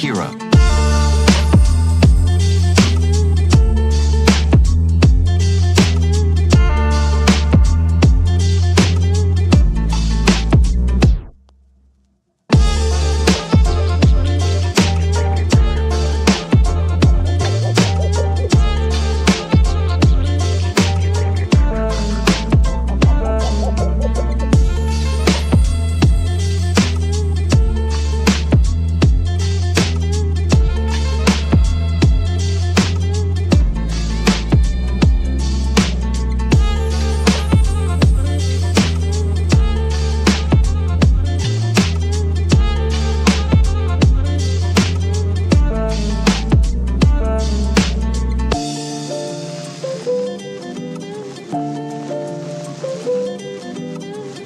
hero.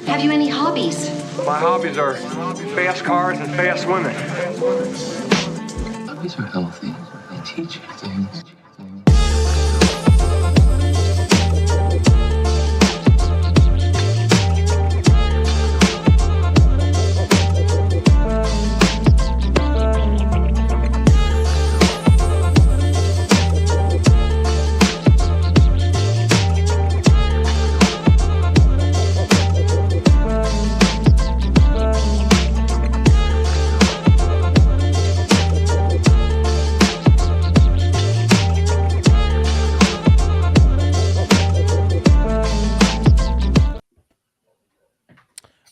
Have you any hobbies? My hobbies are fast cars and fast women. Hobbies are healthy. They teach you things.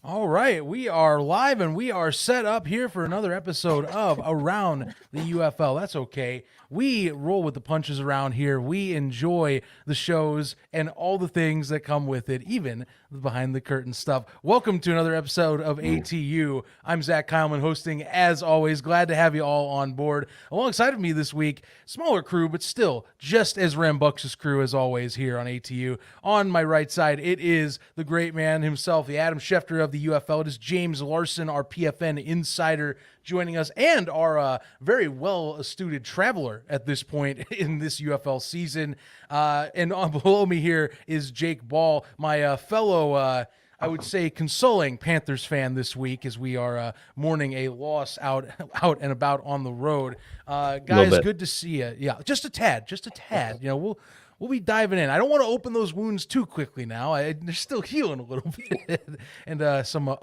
All right, we are live and we are set up here for another episode of Around the UFL. That's okay. We roll with the punches around here. We enjoy the shows and all the things that come with it, even the behind the curtain stuff. Welcome to another episode of ATU. I'm Zach Kyleman hosting, as always. Glad to have you all on board. Alongside of me this week, smaller crew, but still just as rambunctious crew as always here on ATU. On my right side, it is the great man himself, the Adam Schefter of the UFL. It is James Larson, our PFN insider, joining us, and our very well-astuded traveler at this point in this UFL season. And below me here is Jake Ball, my fellow, I would say, consoling Panthers fan this week as we are mourning a loss out and about on the road. Guys, good to see you. Yeah, just a tad. You know, we'll be diving in. I don't want to open those wounds too quickly now. They're still healing a little bit, and some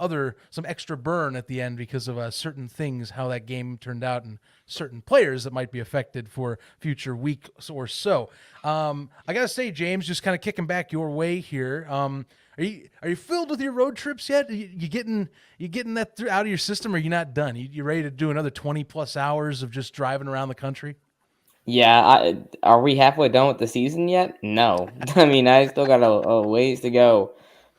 extra burn at the end because of certain things, how that game turned out, and certain players that might be affected for future weeks or so. I gotta say, James, just kind of kicking back your way here. Are you filled with your road trips yet? You getting that out of your system, or are you not done? You ready to do another 20+ hours of just driving around the country? Yeah, are we halfway done with the season yet? No, I mean I still got a ways to go,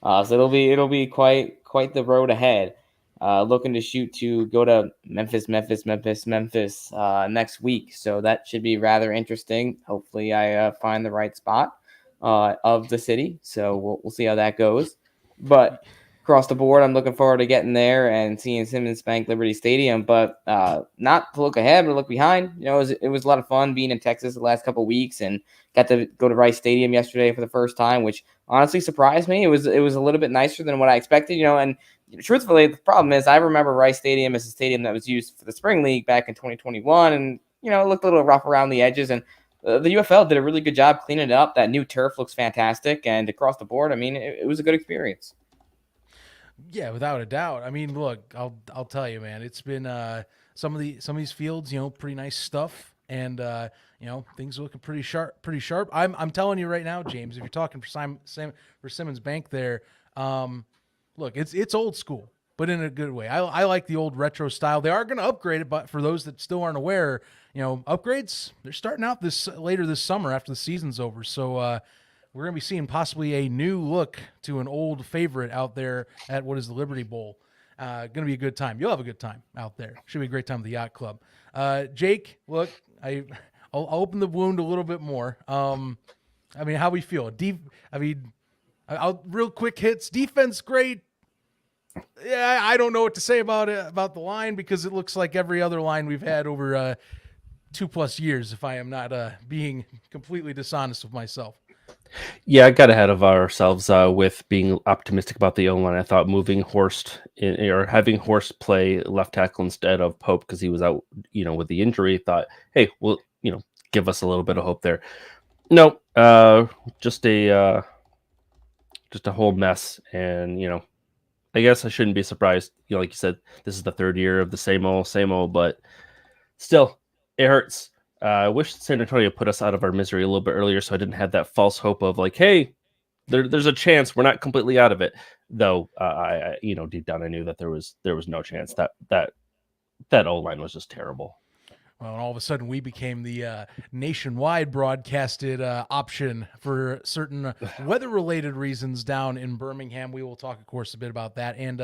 so it'll be quite the road ahead. Looking to go to Memphis next week, so that should be rather interesting. Hopefully, I find the right spot of the city, so we'll see how that goes. But across the board, I'm looking forward to getting there and seeing Simmons Bank Liberty Stadium, but not to look ahead, but look behind. You know, it was a lot of fun being in Texas the last couple of weeks, and got to go to Rice Stadium yesterday for the first time, which honestly surprised me. It was a little bit nicer than what I expected, you know, and truthfully, the problem is I remember Rice Stadium as a stadium that was used for the Spring League back in 2021, and, you know, it looked a little rough around the edges, and the UFL did a really good job cleaning it up. That new turf looks fantastic, and across the board, I mean, it was a good experience. Yeah, without a doubt. I mean, look, I'll tell you, man. It's been some of these fields, you know, pretty nice stuff, and you know, things are looking pretty sharp. I'm telling you right now, James, if you're talking for Simmons Bank there, look, it's old school, but in a good way. I like the old retro style. They are going to upgrade it, but for those that still aren't aware, you know, upgrades, they're starting out later this summer after the season's over. So we're going to be seeing possibly a new look to an old favorite out there at what is the Liberty Bowl. Going to be a good time. You'll have a good time out there. Should be a great time at the Yacht Club. Jake, look, I'll open the wound a little bit more. I mean, how we feel? Real quick hits. Defense, great. Yeah, I don't know what to say about the line, because it looks like every other line we've had over 2+ years, if I am not being completely dishonest with myself. Yeah, I got ahead of ourselves with being optimistic about the O-line. I thought moving Horst or having Horst play left tackle instead of Pope because he was out, with the injury. Thought, hey, well, give us a little bit of hope there. No, just a whole mess, and I guess I shouldn't be surprised. Like you said, this is the third year of the same old, but still, it hurts. I wish San Antonio put us out of our misery a little bit earlier, so I didn't have that false hope of like, hey, there's a chance we're not completely out of it. Though, I deep down I knew that there was no chance. That O-line was just terrible. Well, and all of a sudden we became the nationwide broadcasted option for certain weather-related reasons down in Birmingham. We will talk, of course, a bit about that and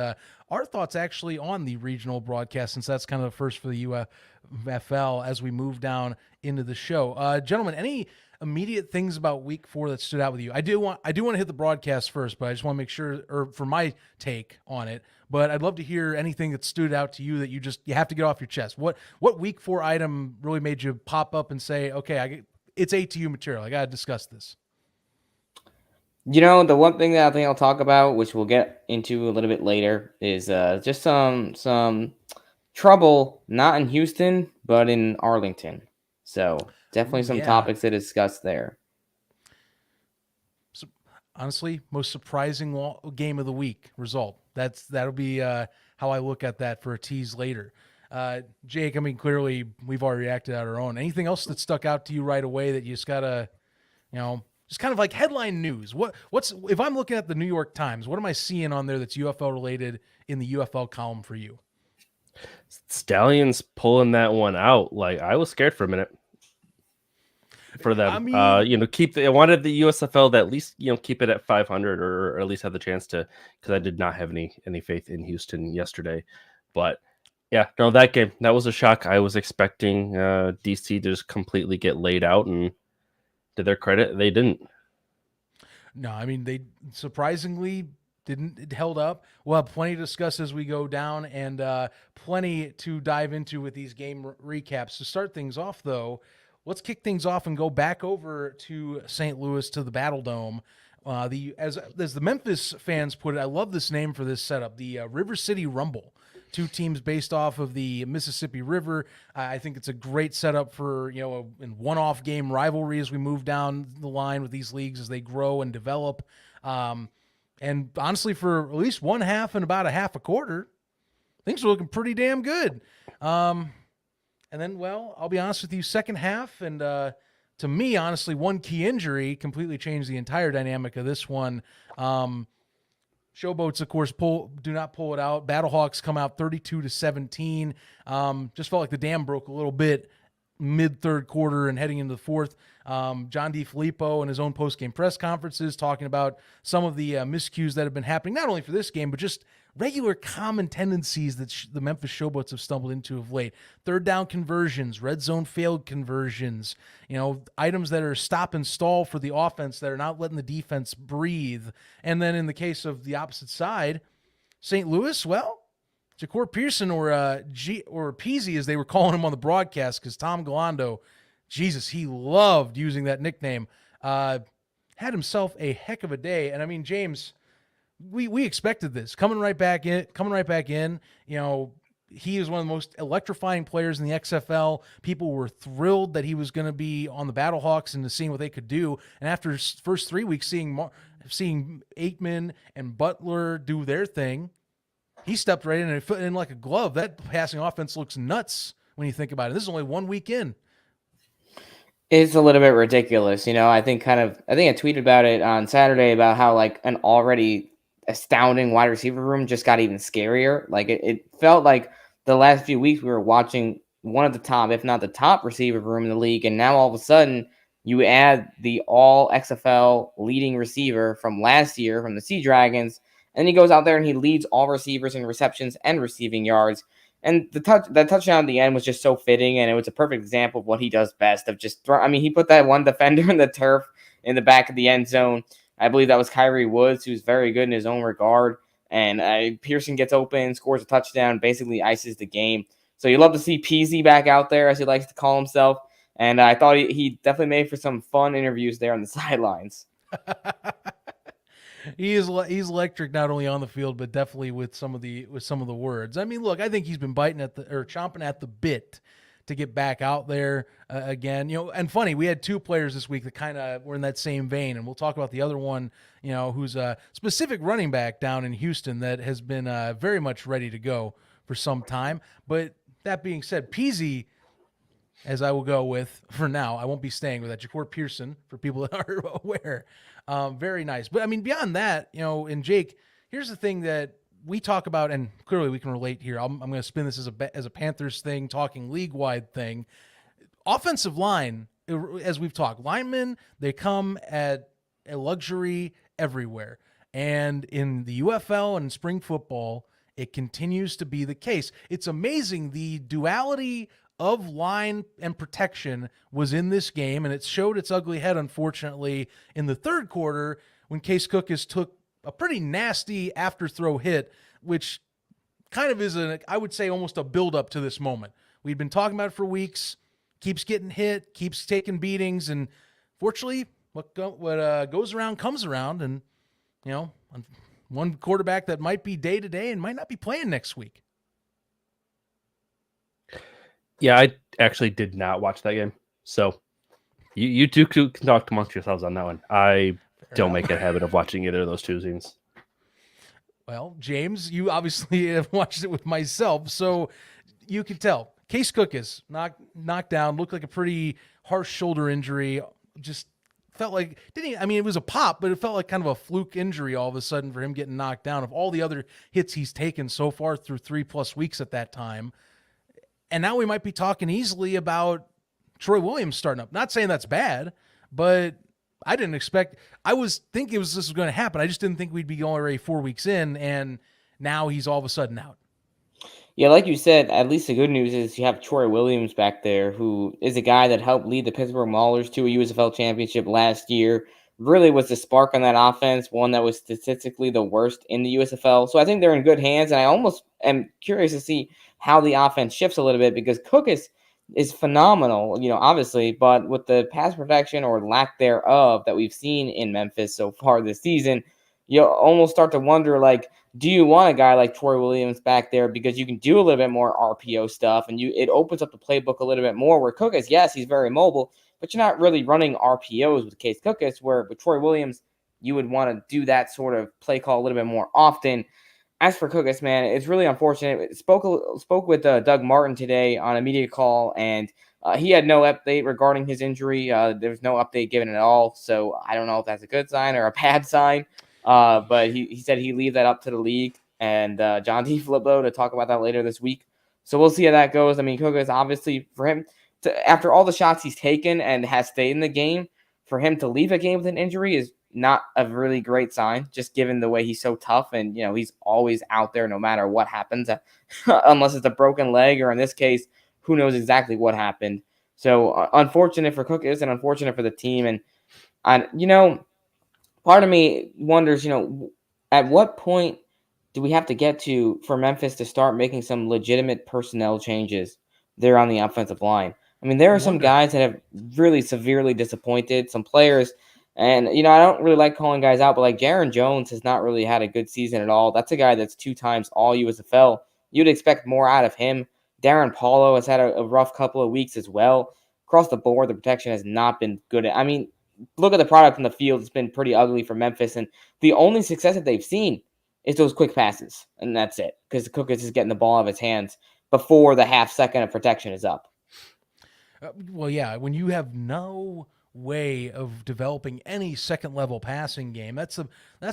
our thoughts actually on the regional broadcast, since that's kind of the first for the UFL as we move down into the show. Gentlemen, any immediate things about week 4 that stood out with you? I do want to hit the broadcast first, but I just want to make sure, or for my take on it. But I'd love to hear anything that stood out to you that you have to get off your chest. What week 4 item really made you pop up and say, okay, it's ATU material. I got to discuss this. The one thing that I think I'll talk about, which we'll get into a little bit later, is just some trouble, not in Houston, but in Arlington. So definitely some topics to discuss there. So, honestly, most surprising game of the week result. That'll be how I look at that for a tease later. Jake, I mean, clearly we've already reacted on our own. Anything else that stuck out to you right away that you just gotta, just kind of like headline news? What's if I'm looking at the New York Times, what am I seeing on there that's UFL related in the UFL column for you? Stallions pulling that one out. Like, I was scared for a minute for them. I mean, I wanted the USFL to at least, keep it at 500 or at least have the chance to, because I did not have any faith in Houston yesterday. But yeah, no, that game, that was a shock. I was expecting DC to just completely get laid out, and to their credit, they didn't. No, I mean, they surprisingly didn't. It held up. We'll have plenty to discuss as we go down, and plenty to dive into with these game recaps. To start things off, though, let's kick things off and go back over to St. Louis, to the Battle Dome. As the Memphis fans put it, I love this name for this setup, the River City Rumble. 2 teams based off of the Mississippi River. I think it's a great setup for, in one-off game rivalry as we move down the line with these leagues as they grow and develop. And honestly, for at least one half and about a half a quarter, things are looking pretty damn good. And then, well, I'll be honest with you, second half, and to me, honestly, one key injury completely changed the entire dynamic of this one. Showboats, of course, do not pull it out. Battlehawks come out 32-17. Just felt like the dam broke a little bit mid-third quarter and heading into the fourth. John DiFilippo in his own post-game press conferences talking about some of the miscues that have been happening, not only for this game, but just regular common tendencies that the Memphis Showboats have stumbled into of late. Third down conversions, red zone failed conversions, items that are stop and stall for the offense that are not letting the defense breathe. And then in the case of the opposite side, St. Louis, well, Jacor Pearson or Peasy, as they were calling him on the broadcast, because Tom Galando, Jesus, he loved using that nickname, had himself a heck of a day. And I mean, James, we expected this coming right back in. He is one of the most electrifying players in the XFL. People were thrilled that he was going to be on the Battlehawks and to seeing what they could do. And after first 3 weeks, seeing Aikman and Butler do their thing, he stepped right in and fit in like a glove. That passing offense looks nuts when you think about it. This is only 1 week in. It's a little bit ridiculous. I think I tweeted about it on Saturday about how like an already astounding wide receiver room just got even scarier. Like it felt like the last few weeks we were watching one of the top, if not the top receiver room in the league. And now all of a sudden you add the all XFL leading receiver from last year from the Sea Dragons. And he goes out there and he leads all receivers in receptions and receiving yards. And that touchdown at the end was just so fitting, and it was a perfect example of what he does best of just he put that one defender in the turf in the back of the end zone. I believe that was Kyrie Woods, who's very good in his own regard. And Pearson gets open, scores a touchdown, basically ices the game. So you love to see Peasy back out there, as he likes to call himself. And I thought he definitely made for some fun interviews there on the sidelines. He's electric not only on the field but definitely with some of the words. I mean, look, I think he's been chomping at the bit to get back out there again. And funny, we had two players this week that kind of were in that same vein, and we'll talk about the other one, who's a specific running back down in Houston that has been very much ready to go for some time. But that being said, Peasy, as I will go with for now, I won't be staying with that. Ja'Cour Pearson, for people that are aware. Very nice. But I mean, beyond that, and Jake, here's the thing that we talk about, and clearly we can relate here. I'm going to spin this as a Panthers thing, talking league-wide thing. Offensive line, as we've talked, linemen, they come at a luxury everywhere. And in the UFL and spring football, it continues to be the case. It's amazing the duality of line and protection was in this game, and it showed its ugly head, unfortunately, in the third quarter when Case Cookis took a pretty nasty after-throw hit, which kind of is, I would say, almost a build-up to this moment. We've been talking about it for weeks, keeps getting hit, keeps taking beatings, and fortunately, what goes around comes around, and, one quarterback that might be day-to-day and might not be playing next week. Yeah, I actually did not watch that game. So you two can talk amongst yourselves on that one. I don't make a habit of watching either of those two scenes. Well, James, you obviously have watched it with myself, so you can tell. Case Cookis knocked down, looked like a pretty harsh shoulder injury. Just felt like, it was a pop, but it felt like kind of a fluke injury all of a sudden for him getting knocked down of all the other hits he's taken so far through 3+ weeks at that time. And now we might be talking easily about Troy Williams starting up. Not saying that's bad, but I didn't expect. I was thinking this was going to happen. I just didn't think we'd be going already 4 weeks in, and now he's all of a sudden out. Yeah, like you said, at least the good news is you have Troy Williams back there, who is a guy that helped lead the Pittsburgh Maulers to a USFL championship last year. Really was the spark on that offense, one that was statistically the worst in the USFL. So I think they're in good hands, and I almost am curious to see how the offense shifts a little bit, because Cook is phenomenal, obviously, but with the pass protection or lack thereof that we've seen in Memphis so far this season, you almost start to wonder, do you want a guy like Troy Williams back there, because you can do a little bit more RPO stuff, and it opens up the playbook a little bit more, where Cook is, yes, he's very mobile, but you're not really running RPOs with Case Cookis, where with Troy Williams, you would want to do that sort of play call a little bit more often. As for Cookis, man, it's really unfortunate. Spoke with Doug Martin today on a media call, and he had no update regarding his injury. There was no update given at all, so I don't know if that's a good sign or a bad sign. But he said he'd leave that up to the league and John D. Flippo to talk about that later this week. So we'll see how that goes. I mean, Cookis, obviously, for him, after all the shots he's taken and has stayed in the game, for him to leave a game with an injury is not a really great sign, just given the way he's so tough and, he's always out there no matter what happens, unless it's a broken leg, or in this case, who knows exactly what happened. So unfortunate for Cookis and unfortunate for the team. And part of me wonders, at what point do we have to get to for Memphis to start making some legitimate personnel changes there on the offensive line? I mean, there are some guys that have really severely disappointed, some players. And, I don't really like calling guys out, but Jaron Jones has not really had a good season at all. That's a guy that's 2 times all USFL. You'd expect more out of him. Darren Paulo has had a rough couple of weeks as well. Across the board, the protection has not been good. I mean, look at the product in the field. It's been pretty ugly for Memphis. And the only success that they've seen is those quick passes. And that's it, because Cookis is getting the ball out of his hands before the half second of protection is up. Well, yeah, when you have no way of developing any second level passing game, that's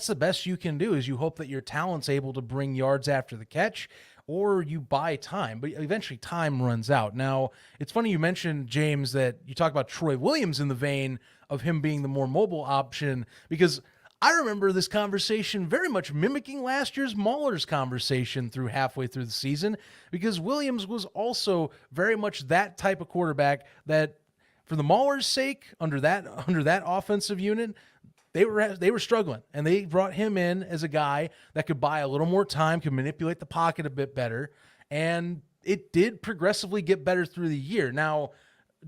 the best you can do, is you hope that your talent's able to bring yards after the catch, or you buy time, but eventually time runs out. Now, it's funny you mentioned, James, that you talk about Troy Williams in the vein of him being the more mobile option, because I remember this conversation very much mimicking last year's Maulers conversation through halfway through the season, because Williams was also very much that type of quarterback that, for the Maulers' sake, under that offensive unit, they were struggling, and they brought him in as a guy that could buy a little more time, could manipulate the pocket a bit better, and it did progressively get better through the year. Now,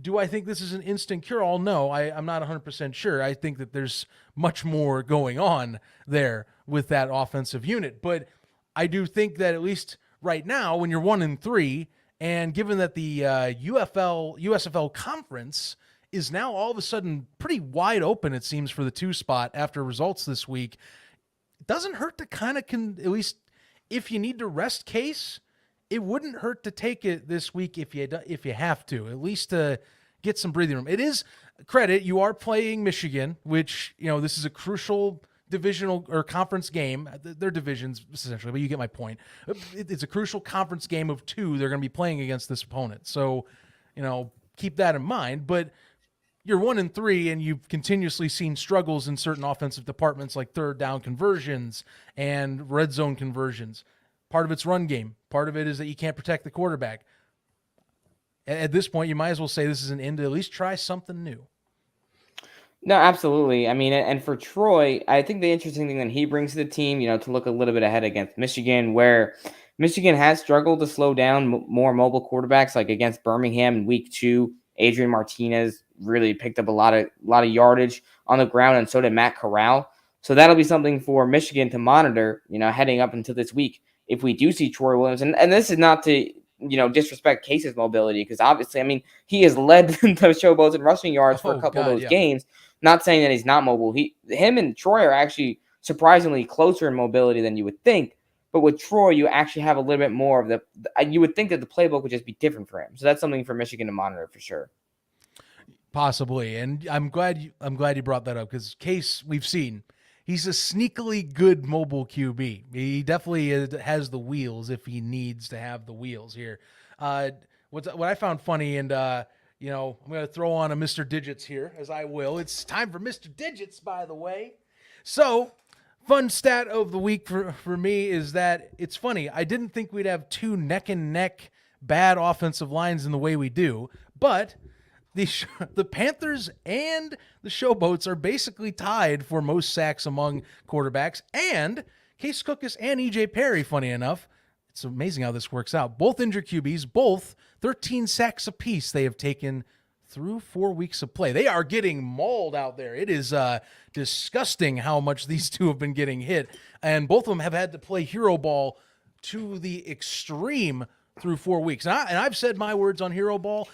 Do I think this is an instant cure-all? No, I'm not 100% sure. I think that there's much more going on there with that offensive unit. But I do think that at least right now, when you're 1-3, and given that the USFL conference is now all of a sudden pretty wide open, it seems, for the 2 spot after results this week, it doesn't hurt to kind of at least if you need to rest Case, it wouldn't hurt to take it this week if you have to, at least to get some breathing room. It is credit. You are playing Michigan, which, this is a crucial divisional or conference game. They're divisions essentially, but you get my point. It's a crucial conference game of 2 they're going to be playing against this opponent. So, keep that in mind. But you're 1-3, and you've continuously seen struggles in certain offensive departments like third down conversions and red zone conversions. Part of it's run game. Part of it is that you can't protect the quarterback. At this point, you might as well say this is an end to at least try something new. No, absolutely. I mean, and for Troy, I think the interesting thing that he brings to the team, to look a little bit ahead against Michigan, where Michigan has struggled to slow down more mobile quarterbacks, like against Birmingham in week 2. Adrian Martinez really picked up a lot of yardage on the ground, and so did Matt Corral. So that'll be something for Michigan to monitor, heading up into this week. If we do see Troy Williams, and this is not to, disrespect Case's mobility, because obviously, I mean, he has led the Showboats in rushing yards for a couple of those games. Not saying that he's not mobile. Him and Troy are actually surprisingly closer in mobility than you would think. But with Troy, you actually have a little bit more of you would think that the playbook would just be different for him. So that's something for Michigan to monitor for sure. Possibly, and I'm glad you brought that up, because Case, we've seen, he's a sneakily good mobile QB. He definitely has the wheels if he needs to have the wheels here. What I found funny, and I'm going to throw on a Mr. Digits here, as I will. It's time for Mr. Digits, by the way. So, fun stat of the week for me is that it's funny. I didn't think we'd have 2 neck-and-neck bad offensive lines in the way we do, but the Panthers and the Showboats are basically tied for most sacks among quarterbacks, and Case Cookus and EJ Perry, funny enough, it's amazing how this works out. Both injured QBs, both 13 sacks apiece they have taken through 4 weeks of play. They are getting mauled out there. It is disgusting how much these two have been getting hit, and both of them have had to play hero ball to the extreme through 4 weeks. And I've said my words on hero ball.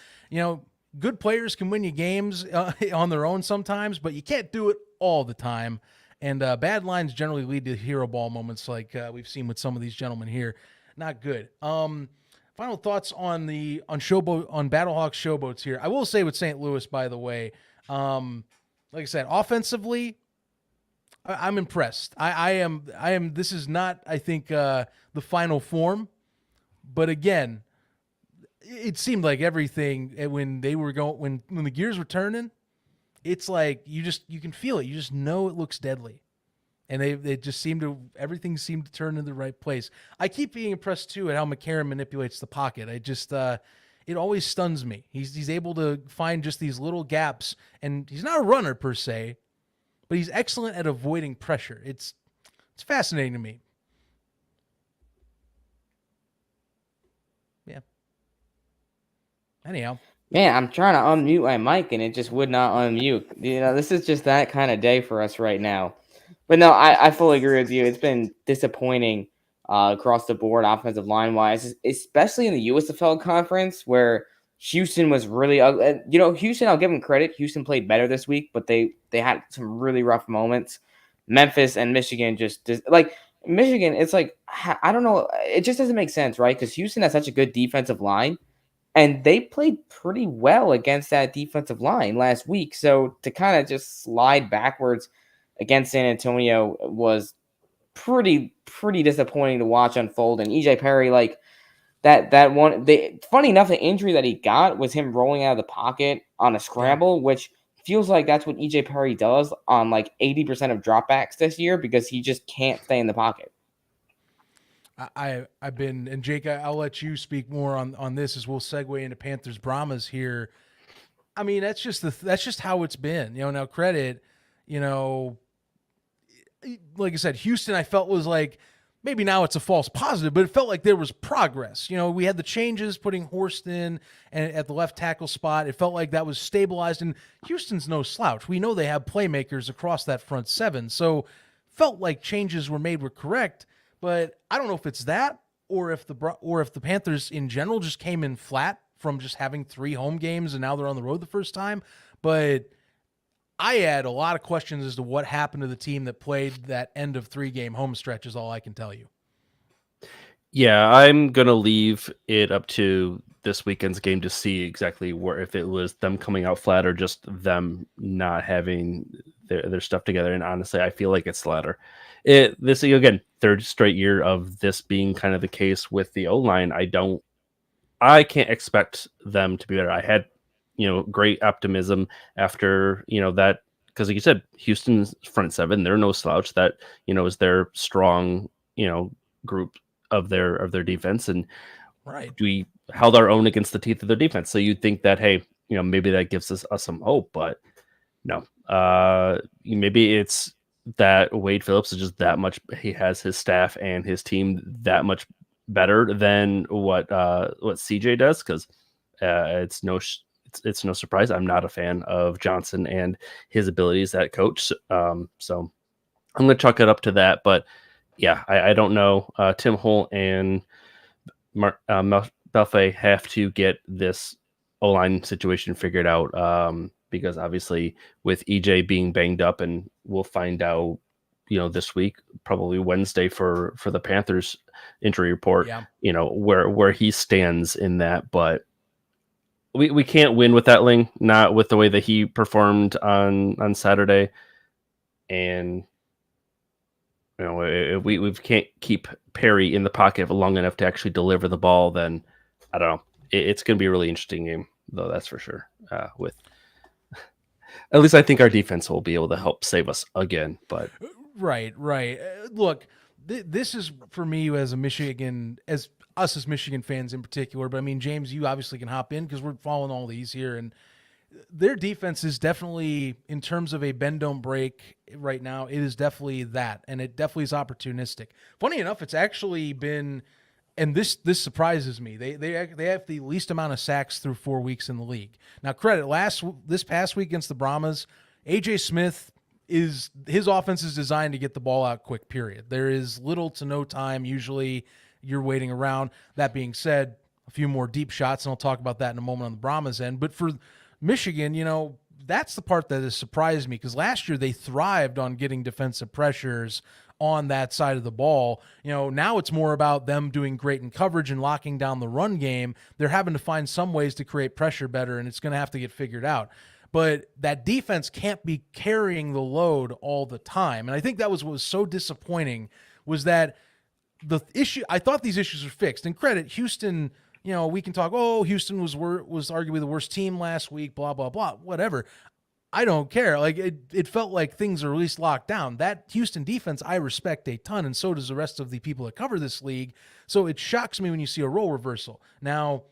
Good players can win you games on their own sometimes, but you can't do it all the time. And bad lines generally lead to hero ball moments like we've seen with some of these gentlemen here. Not good. Final thoughts on Battlehawks Showboats here. I will say with St. Louis, by the way, like I said, offensively, I'm impressed. I am. This is not, I think, the final form, but again, it seemed like everything when they were when the gears were turning, it's like you can feel it. You just know it looks deadly. And they just everything seemed to turn in the right place. I keep being impressed too at how McCarron manipulates the pocket. It always stuns me. He's able to find just these little gaps, and he's not a runner per se, but he's excellent at avoiding pressure. It's fascinating to me. Yeah. Anyhow. Man, I'm trying to unmute my mic and it just would not unmute. This is just that kind of day for us right now. But no, I fully agree with you. It's been disappointing across the board, offensive line wise, especially in the USFL conference where Houston was really ugly. Houston, I'll give them credit. Houston played better this week, but they had some really rough moments. Memphis and Michigan Michigan, it's like, I don't know. It just doesn't make sense, right? Because Houston has such a good defensive line, and they played pretty well against that defensive line last week. So to kind of just slide backwards against San Antonio was pretty disappointing to watch unfold. And EJ Perry, funny enough, the injury that he got was him rolling out of the pocket on a scramble, which feels like that's what EJ Perry does on 80% of dropbacks this year because he just can't stay in the pocket. I've been, and Jake, I'll let you speak more on this as we'll segue into Panthers Brahmas here. I mean, that's just how it's been. Now credit, like I said, Houston I felt was maybe now it's a false positive, but it felt like there was progress. You know, we had the changes, putting Horst in and at the left tackle spot. It felt like that was stabilized, and Houston's no slouch. We know they have playmakers across that front seven, so felt like changes were made were correct. But I don't know if it's that or if the Panthers in general just came in flat from just having 3 home games and now they're on the road the first time. But I had a lot of questions as to what happened to the team that played that end of 3-game home stretch is all I can tell you. Yeah, I'm going to leave it up to this weekend's game to see exactly where, if it was them coming out flat or just them not having their stuff together. And honestly, I feel like it's the latter. This, again, third straight year of this being kind of the case with the O-line. I can't expect them to be better. I had, great optimism after, that, because like you said, Houston's front seven, they're no slouch. That, is their strong, group of their defense. And right, we held our own against the teeth of their defense. So you'd think that, hey, maybe that gives us some hope, but no. Maybe it's that Wade Phillips is just that much. He has his staff and his team that much better than what CJ does, because it's no surprise. I'm not a fan of Johnson and his abilities at coach. So I'm going to chalk it up to that. But yeah, I don't know. Tim Holt and Belfay have to get this O-line situation figured out, because obviously with EJ being banged up, and we'll find out, this week, probably Wednesday for the Panthers injury report, where he stands in that. But we can't win with that Ling, not with the way that he performed on Saturday. And if we can't keep Perry in the pocket long enough to actually deliver the ball, then I don't know. It's going to be a really interesting game, though, that's for sure. With at least I think our defense will be able to help save us again. But right. Look, this is for me as Michigan fans in particular. But I mean, James, you obviously can hop in because we're following all these here, and their defense is definitely, in terms of a bend don't break right now, it is definitely that, and it definitely is opportunistic. Funny enough, it's actually been, and this surprises me. They have the least amount of sacks through 4 weeks in the league. Now, this past week against the Brahmas, AJ Smith his offense is designed to get the ball out quick. Period. There is little to no time. Usually, you're waiting around. That being said, a few more deep shots, and I'll talk about that in a moment on the Brahmas end. But for Michigan, that's the part that has surprised me, because last year they thrived on getting defensive pressures on that side of the ball. Now it's more about them doing great in coverage and locking down the run game. They're having to find some ways to create pressure better, and it's going to have to get figured out. But that defense can't be carrying the load all the time. And I think that was what was so disappointing, was that the issue, I thought these issues were fixed. And credit Houston, we can talk, Houston was arguably the worst team last week, blah, blah, blah, whatever. I don't care. Like, it felt like things are at least locked down. That Houston defense I respect a ton, and so does the rest of the people that cover this league. So it shocks me when you see a role reversal. Now,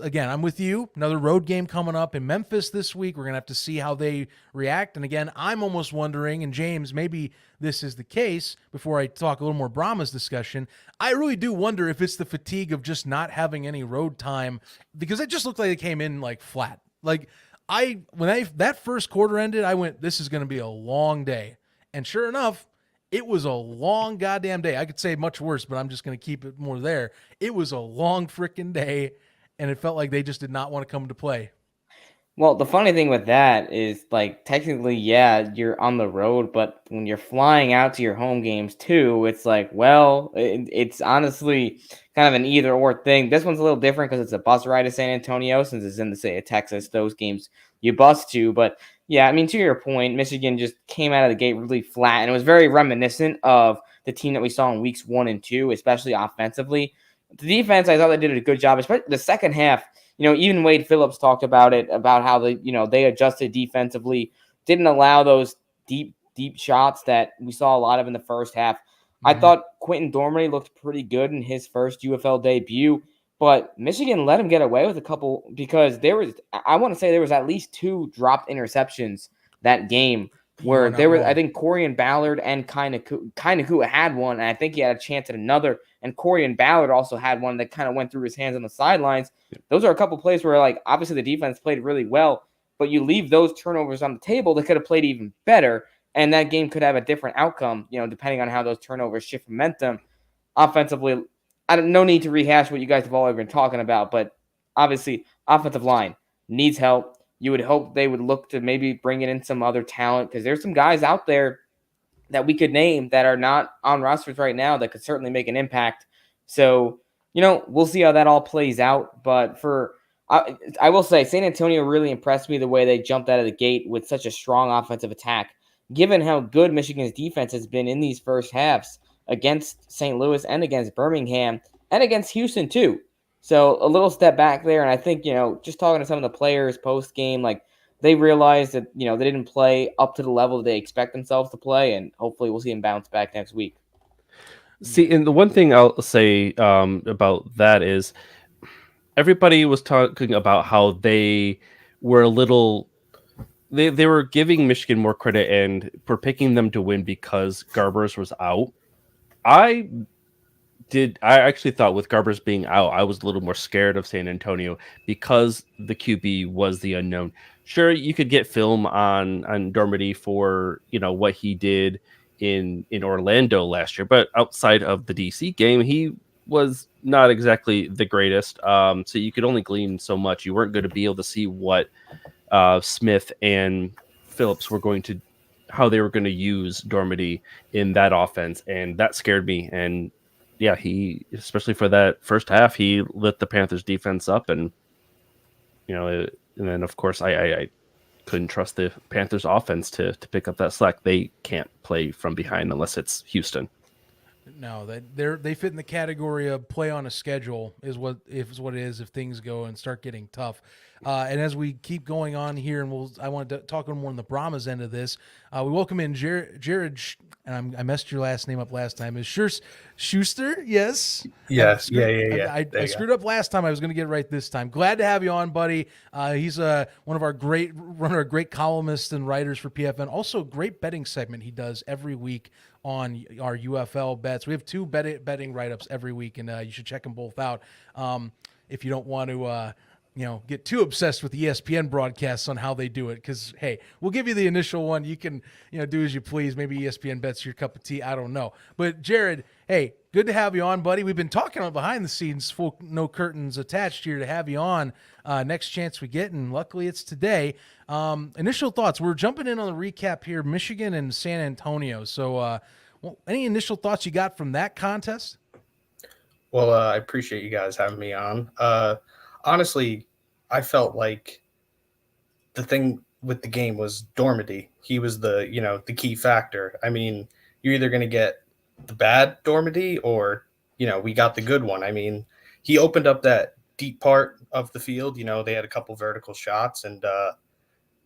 again, I'm with you. Another road game coming up in Memphis this week. We're going to have to see how they react. And again, I'm almost wondering, and James, maybe this is the case before I talk a little more Brahmas discussion, I really do wonder if it's the fatigue of just not having any road time, because it just looked like it came in like flat. Like, when that first quarter ended, I went, this is going to be a long day. And sure enough, it was a long goddamn day. I could say much worse, but I'm just going to keep it more there. It was a long freaking day, and it felt like they just did not want to come to play. Well, the funny thing with that is, like, technically, yeah, you're on the road, but when you're flying out to your home games too, it's like, well, it's honestly kind of an either or thing. This one's a little different because it's a bus ride to San Antonio, since it's in the state of Texas. Those games you bus to, but yeah, I mean, to your point, Michigan just came out of the gate really flat, and it was very reminiscent of the team that we saw in weeks 1 and 2, especially offensively. The defense, I thought they did a good job, especially the second half. Even Wade Phillips talked about it, about how they adjusted defensively, didn't allow those deep shots that we saw a lot of in the first half. Mm-hmm. I thought Quentin Dormady looked pretty good in his first UFL debut, but Michigan let him get away with a couple, because I want to say there was at least 2 dropped interceptions that game where are not there was, wrong. I think Corey and Ballard and kind of who had one, and I think he had a chance at another. And Corey and Ballard also had one that kind of went through his hands on the sidelines. Those are a couple plays where, like, obviously the defense played really well, but you leave those turnovers on the table, they could have played even better, and that game could have a different outcome, depending on how those turnovers shift momentum. Offensively, no need to rehash what you guys have already been talking about, but obviously offensive line needs help. You would hope they would look to maybe bring in some other talent, because there's some guys out there that we could name that are not on rosters right now that could certainly make an impact. So, we'll see how that all plays out. But I will say, San Antonio really impressed me the way they jumped out of the gate with such a strong offensive attack, given how good Michigan's defense has been in these first halves against St. Louis and against Birmingham and against Houston too. So a little step back there. And I think, just talking to some of the players post game, like, they realized that, they didn't play up to the level that they expect themselves to play. And hopefully we'll see them bounce back next week. See, and the one thing I'll say about that is everybody was talking about how they were a little... They were giving Michigan more credit and were picking them to win because Garbers was out. I actually thought with Garbers being out, I was a little more scared of San Antonio because the QB was the unknown. Sure, you could get film on Dormady for what he did in Orlando last year, but outside of the DC game, he was not exactly the greatest. So you could only glean so much. You weren't going to be able to see what Smith and Phillips were how they were going to use Dormady in that offense, and that scared me. And yeah, he, especially for that first half, he lit the Panthers defense up, and and then of course I couldn't trust the Panthers offense to pick up that slack. They can't play from behind unless it's Houston. No, they fit in the category of play on a schedule is what it is if things go and start getting tough. And as we keep going on here, and I want to talk more on the Brahmas end of this. We welcome in Jared, and I messed your last name up last time. Is Schuster? Yes. Yes. Yeah. I screwed up last time. I was going to get it right this time. Glad to have you on, buddy. He's one of our great columnists and writers for PFN. Also, a great betting segment he does every week on our UFL bets. We have 2 betting write-ups every week, and you should check them both out. If you don't want to get too obsessed with the ESPN broadcasts on how they do it, because, hey, we'll give you the initial one. You can, do as you please. Maybe ESPN bets your cup of tea. I don't know. But, Jared, hey, good to have you on, buddy. We've been talking on behind the scenes, full no curtains attached here to have you on next chance we get, and luckily it's today. Initial thoughts. We're jumping in on the recap here, Michigan and San Antonio. So any initial thoughts you got from that contest? Well, I appreciate you guys having me on. Honestly, I felt like the thing with the game was Dormady. He was the key factor. I mean, you're either going to get the bad Dormady or, we got the good one. I mean, he opened up that deep part of the field. They had a couple vertical shots, and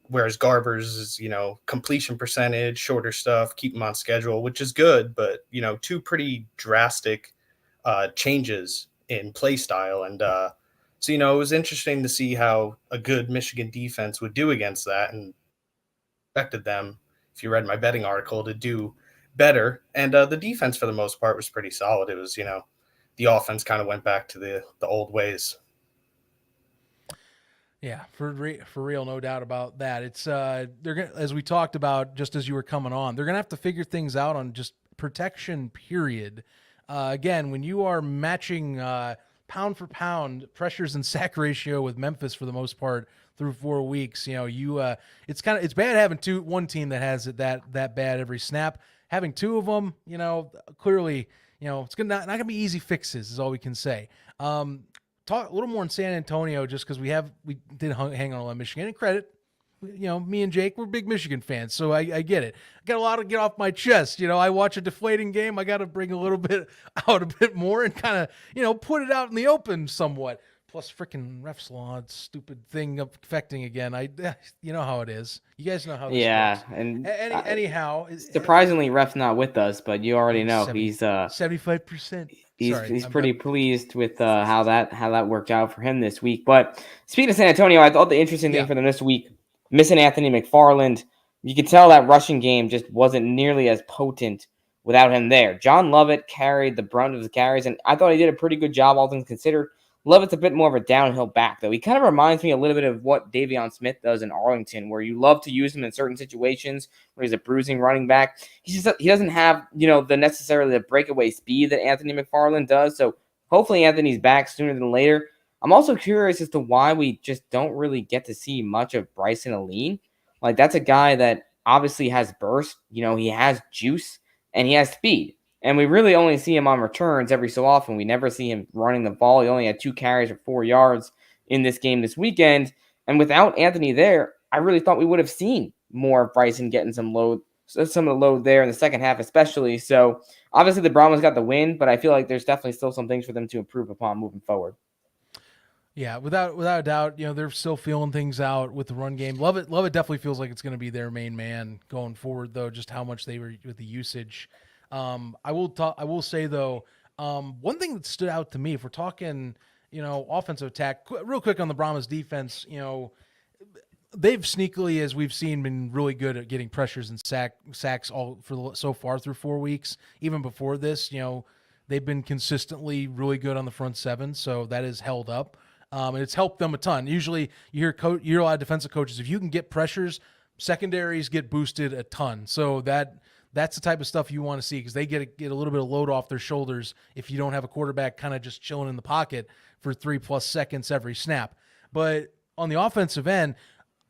whereas Garber's is, completion percentage, shorter stuff, keep him on schedule, which is good, but, 2 pretty drastic changes in play style. And so, it was interesting to see how a good Michigan defense would do against that, and expected them, if you read my betting article, to do better. And the defense, for the most part, was pretty solid. It was, the offense kind of went back to the old ways. Yeah, for real, no doubt about that. It's they're gonna, as we talked about just as you were coming on, they're gonna have to figure things out on just protection. Period. Again, when you are matching pound for pound pressures and sack ratio with Memphis for the most part through 4 weeks, it's bad having one team that has it that bad every snap. Having 2 of them, clearly, it's not gonna be easy fixes is all we can say. Talk a little more in San Antonio, just because we did hang on a lot of Michigan, and credit, me and Jake, we're big Michigan fans, so I get it. I got a lot to get off my chest. I watch a deflating game, I got to bring a little bit out a bit more and kind of, put it out in the open somewhat. Plus, freaking refs law, stupid thing affecting again. You know how it is. You guys know how this works. And anyhow, surprisingly, ref's not with us, but you already know 75%. He's pretty pleased with how that worked out for him this week. But speaking of San Antonio, I thought the interesting thing for them this week, missing Anthony McFarland, you could tell that rushing game just wasn't nearly as potent without him there. John Lovett carried the brunt of the carries, and I thought he did a pretty good job, all things considered. Lovett's a bit more of a downhill back, though. He kind of reminds me a little bit of what Davion Smith does in Arlington, where you love to use him in certain situations where he's a bruising running back. He doesn't have, the necessarily the breakaway speed that Anthony McFarland does. So hopefully Anthony's back sooner than later. I'm also curious as to why we just don't really get to see much of Bryson Aline. Like, that's a guy that obviously has burst. He has juice and he has speed. And we really only see him on returns every so often. We never see him running the ball. He only had 2 carries for 4 yards in this game this weekend. And without Anthony there, I really thought we would have seen more of Bryson getting some of the load there in the second half especially. So obviously the Brahmas got the win, but I feel like there's definitely still some things for them to improve upon moving forward. Yeah, without a doubt, they're still feeling things out with the run game. Lovett definitely feels like it's going to be their main man going forward, though, just how much they were with the usage. I will say though, one thing that stood out to me, if we're talking, offensive attack, real quick on the Brahmas defense, they've sneakily, as we've seen, been really good at getting pressures and sacks all so far through 4 weeks. Even before this, they've been consistently really good on the front seven, so that has held up. And it's helped them a ton. Usually you hear a lot of defensive coaches, if you can get pressures, secondaries get boosted a ton. So that's the type of stuff you want to see, because they get a little bit of load off their shoulders if you don't have a quarterback kind of just chilling in the pocket for 3+ seconds every snap. But on the offensive end,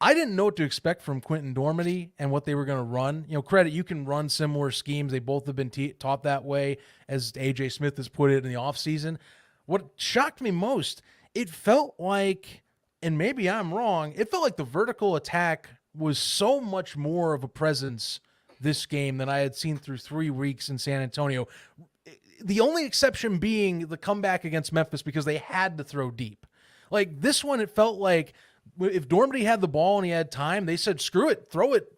I didn't know what to expect from Quentin Dormady and what they were going to run. Credit, you can run similar schemes. They both have been taught that way, as A.J. Smith has put it in the offseason. What shocked me most, it felt like, and maybe I'm wrong, it felt like the vertical attack was so much more of a presence this game than I had seen through 3 weeks in San Antonio. The only exception being the comeback against Memphis, because they had to throw deep. Like this one, it felt like if Dormady had the ball and he had time, they said, screw it, throw it,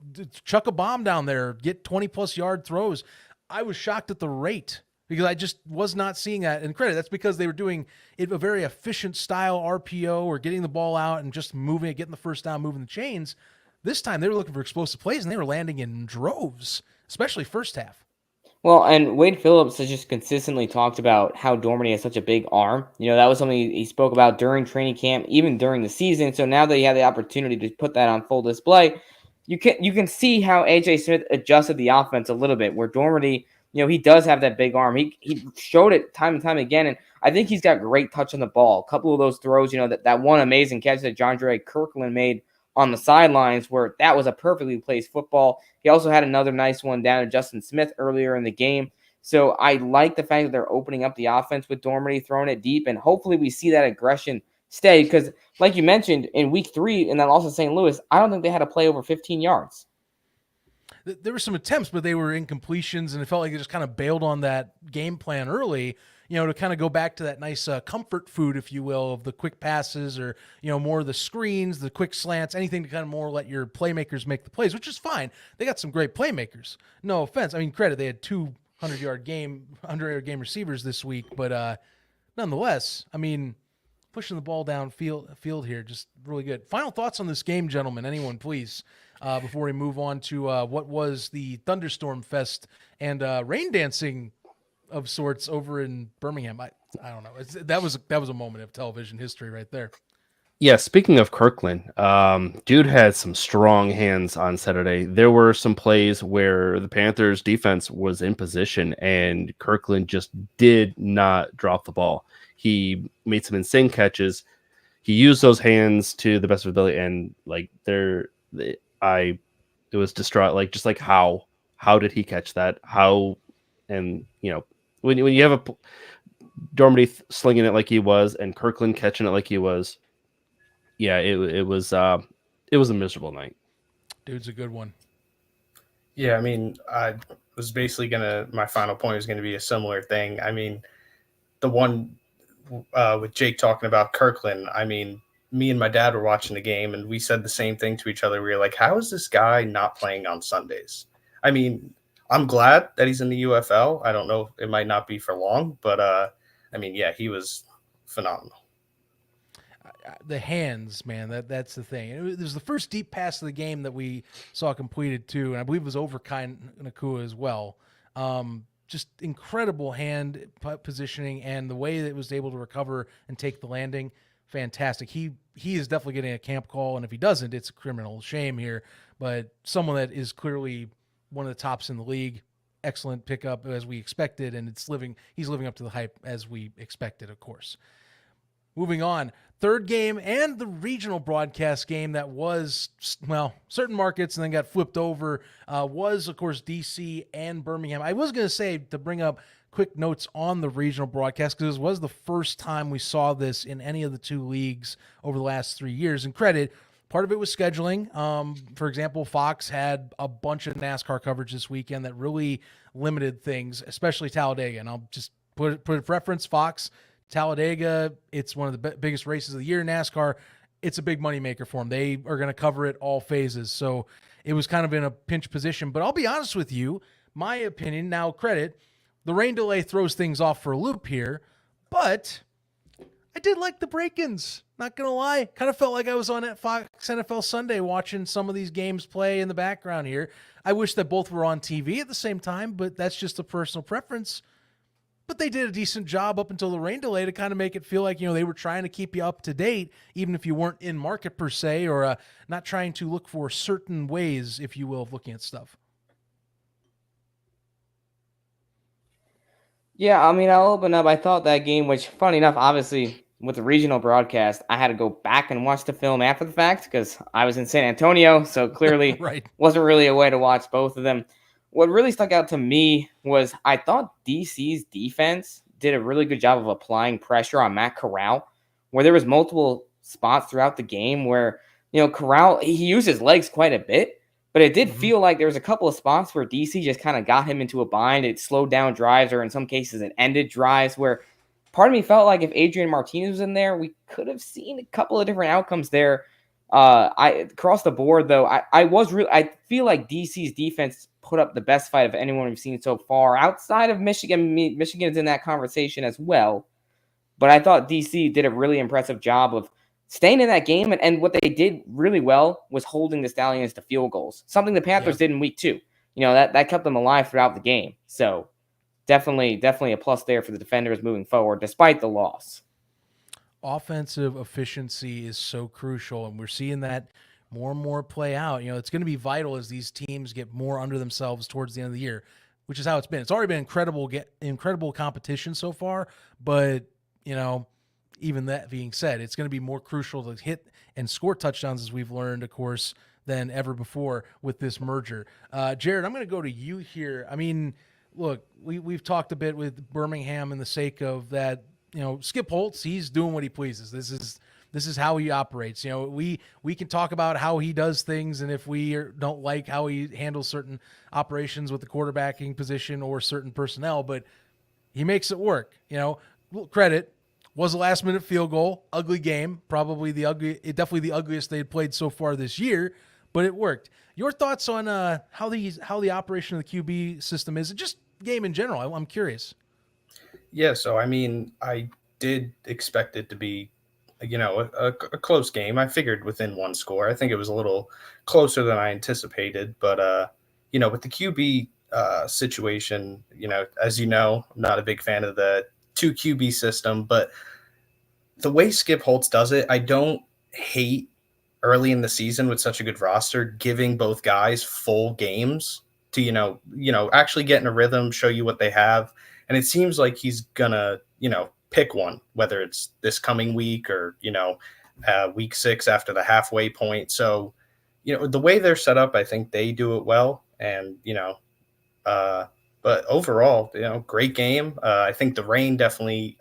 chuck a bomb down there, get 20+ yard throws. I was shocked at the rate, because I just was not seeing that. And credit, that's because they were doing it a very efficient style RPO, or getting the ball out and just moving it, getting the first down, moving the chains. This time they were looking for explosive plays, and they were landing in droves, especially first half. Well, and Wade Phillips has just consistently talked about how Dormady has such a big arm. That was something he spoke about during training camp, even during the season. So now that he had the opportunity to put that on full display, you can see how A.J. Smith adjusted the offense a little bit, where Dormady, he does have that big arm. He showed it time and time again, and I think he's got great touch on the ball. A couple of those throws, that one amazing catch that Jondre Kirkland made on the sidelines, where that was a perfectly placed football. He also had another nice one down to Justin Smith earlier in the game. So I like the fact that they're opening up the offense with Dormady throwing it deep, and hopefully we see that aggression stay, because like you mentioned, in week 3, and then also St. Louis, I don't think they had a play over 15 yards. There were some attempts, but they were incompletions, and it felt like they just kind of bailed on that game plan early, to kind of go back to that nice comfort food, if you will, of the quick passes, or, more of the screens, the quick slants, anything to kind of more let your playmakers make the plays, which is fine. They got some great playmakers. No offense. I mean, credit, they had 2 100-yard game receivers this week, but nonetheless, I mean, pushing the ball down field here, just really good. Final thoughts on this game, gentlemen. Anyone, please, before we move on to what was the thunderstorm fest and rain dancing of sorts over in Birmingham. I don't know. That was a moment of television history right there. Yeah, speaking of Kirkland, dude had some strong hands on Saturday. There were some plays where the Panthers defense was in position and Kirkland just did not drop the ball. He made some insane catches. He used those hands to the best of ability, and it was distraught. Like, just like how did he catch that? How, and when you have a Dormady slinging it like he was, and Kirkland catching it like he was, yeah, it was a miserable night. Dude's a good one. Yeah, I mean, I was basically my final point was gonna be a similar thing. I mean, the one with Jake talking about Kirkland, I mean, me and my dad were watching the game, and we said the same thing to each other. We were like, how is this guy not playing on Sundays? I mean, I'm glad that he's in the UFL. I don't know. It might not be for long, but I mean, yeah, he was phenomenal. the hands, man, that's the thing. It was the first deep pass of the game that we saw completed too, and I believe it was over Kai Nakua as well. Just incredible hand positioning and the way that it was able to recover and take the landing. Fantastic. He is definitely getting a camp call, and if he doesn't, it's a criminal shame here. But someone that is clearly one of the tops in the league. Excellent pickup as we expected, and he's living up to the hype as we expected, of course. Moving on, third game and the regional broadcast game that was, well, certain markets and then got flipped over was, of course, DC and Birmingham. I was going to say to bring up quick notes on the regional broadcast because this was the first time we saw this in any of the two leagues over the last 3 years. And credit, part of it was scheduling. For example, Fox had a bunch of NASCAR coverage this weekend that really limited things, especially Talladega. And I'll just put a preference, Fox. Talladega, it's one of the biggest races of the year in NASCAR. It's a big moneymaker for them. They are going to cover it all phases. So it was kind of in a pinch position. But I'll be honest with you, my opinion, now credit, the rain delay throws things off for a loop here. But I did like the break-ins. Not going to lie. Kind of felt like I was on at Fox NFL Sunday watching some of these games play in the background here. I wish that both were on TV at the same time, but that's just a personal preference. But they did a decent job up until the rain delay to kind of make it feel like, they were trying to keep you up to date, even if you weren't in market per se, or not trying to look for certain ways, if you will, of looking at stuff. Yeah, I mean, I'll open up. I thought that game, which, funny enough, obviously, with the regional broadcast, I had to go back and watch the film after the fact because I was in San Antonio, so clearly right. Wasn't really a way to watch both of them. What really stuck out to me was I thought DC's defense did a really good job of applying pressure on Matt Corral, where there was multiple spots throughout the game where, Corral, he used his legs quite a bit, but it did feel like there was a couple of spots where DC just kind of got him into a bind. It slowed down drives, or in some cases it ended drives, where part of me felt like if Adrian Martinez was in there, we could have seen a couple of different outcomes there. I across the board, though, I feel like DC's defense put up the best fight of anyone we've seen so far outside of Michigan. Michigan's in that conversation as well, but I thought DC did a really impressive job of staying in that game, and what they did really well was holding the Stallions to field goals, something the Panthers did in week 2. That kept them alive throughout the game. So definitely a plus there for the defenders moving forward, despite the loss. Offensive efficiency is so crucial, and we're seeing that more and more play out. It's going to be vital as these teams get more under themselves towards the end of the year, which is how it's been. It's already been incredible competition so far, but even that being said, it's going to be more crucial to hit and score touchdowns, as we've learned, of course, than ever before with this merger. Jared, I'm going to go to you here. I mean, look, we've talked a bit with Birmingham in the sake of that. Skip Holtz, he's doing what he pleases. This is how he operates. We can talk about how he does things, and if we don't like how he handles certain operations with the quarterbacking position or certain personnel, but he makes it work. Credit was a last-minute field goal, ugly game, definitely the ugliest they'd played so far this year, but it worked. Your thoughts on how the operation of the QB system is, and just game in general? I'm curious. Yeah, so I mean, I did expect it to be, a close game. I figured within one score. I think it was a little closer than I anticipated, but with the QB situation, as I'm not a big fan of the 2 QB system, but the way Skip Holtz does it, I don't hate early in the season with such a good roster giving both guys full games to actually get in a rhythm, show you what they have. And it seems like he's gonna, pick one, whether it's this coming week or, week 6 after the halfway point. So, the way they're set up, I think they do it well. And, but overall, great game. I think the rain definitely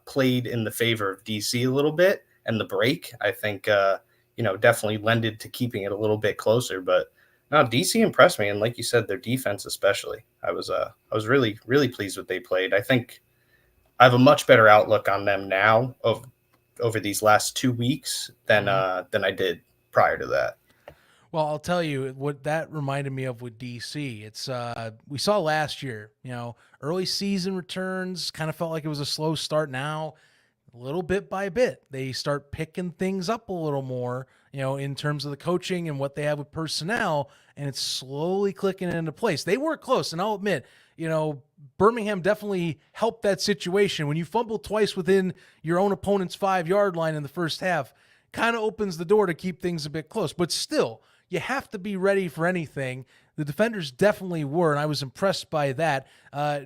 played in the favor of DC a little bit, and the break, I think, definitely lended to keeping it a little bit closer. But no, DC impressed me, and like you said, their defense especially. I was really, really pleased with they played. I think I have a much better outlook on them now over these last 2 weeks than I did prior to that. Well, I'll tell you what that reminded me of with DC. It's we saw last year, early season returns, kind of felt like it was a slow start. Now little bit by bit, they start picking things up a little more, in terms of the coaching and what they have with personnel, and it's slowly clicking into place. They were close, and I'll admit, Birmingham definitely helped that situation. When you fumble twice within your own opponent's 5-yard line in the first half, kind of opens the door to keep things a bit close. But still, you have to be ready for anything. The defenders definitely were, and I was impressed by that.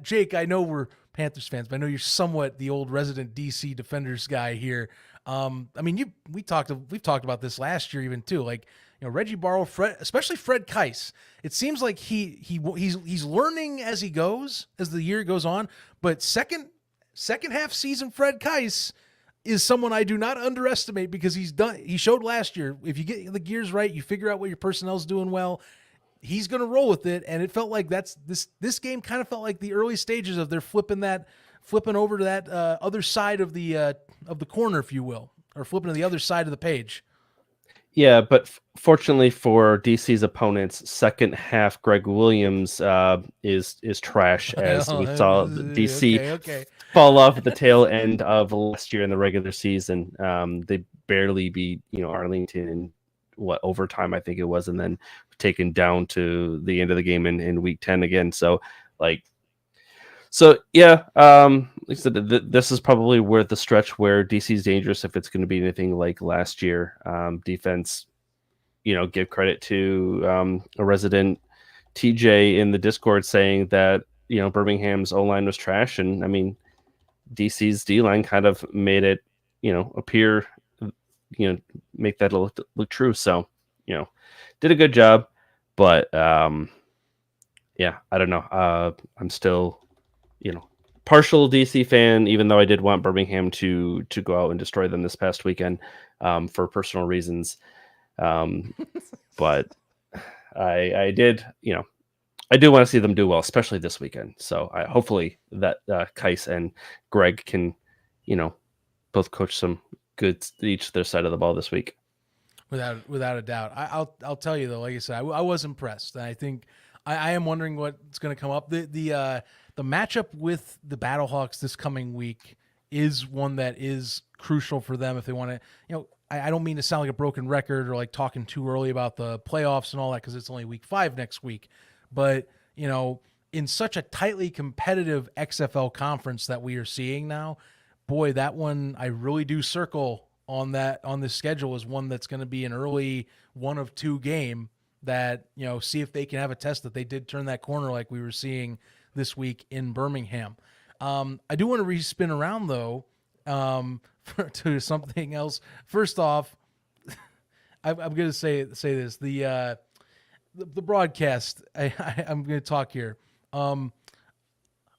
Jake, I know we're Panthers fans, but I know you're somewhat the old resident DC Defenders guy here. We've talked about this last year even too. Like, Reggie Barlow, especially Fred Keiss. It seems like he's learning as he goes, as the year goes on. But second half season Fred Keiss is someone I do not underestimate, because he showed last year, if you get the gears right, you figure out what your personnel's doing well, he's going to roll with it. And it felt like this game kind of felt like the early stages of their flipping over to that other side of the corner, if you will, or flipping to the other side of the page. Yeah, but fortunately for DC's opponents, second half Greg Williams is trash, as we saw DC fall off at the tail end of last year in the regular season. They barely beat Arlington in overtime, I think it was, and then taken down to the end of the game in week 10 again. So like I said, this is probably where the stretch where DC's dangerous, if it's going to be anything like last year. Defense, give credit to a resident TJ in the Discord saying that Birmingham's O-line was trash, and I mean DC's D-line kind of made it appear, make that look true. So did a good job, but I don't know. I'm still partial DC fan, even though I did want Birmingham to go out and destroy them this past weekend for personal reasons. But I did want to see them do well, especially this weekend. So hopefully that Keiss and Greg can, both coach some good each their side of the ball this week. Without a doubt. I'll tell you though, like I said, I was impressed. And I think I am wondering what's going to come up. The matchup with the Battlehawks this coming week is one that is crucial for them if they want to, I don't mean to sound like a broken record or like talking too early about the playoffs and all that, because it's only week 5 next week. But, in such a tightly competitive XFL conference that we are seeing now, boy, that one I really do circle on this schedule is one that's going to be an early 1 of 2 game that, see if they can have a test that they did turn that corner like we were seeing this week in Birmingham. I do want to respin around though, to something else. First off, I'm going to say this, the broadcast, I'm going to talk here. I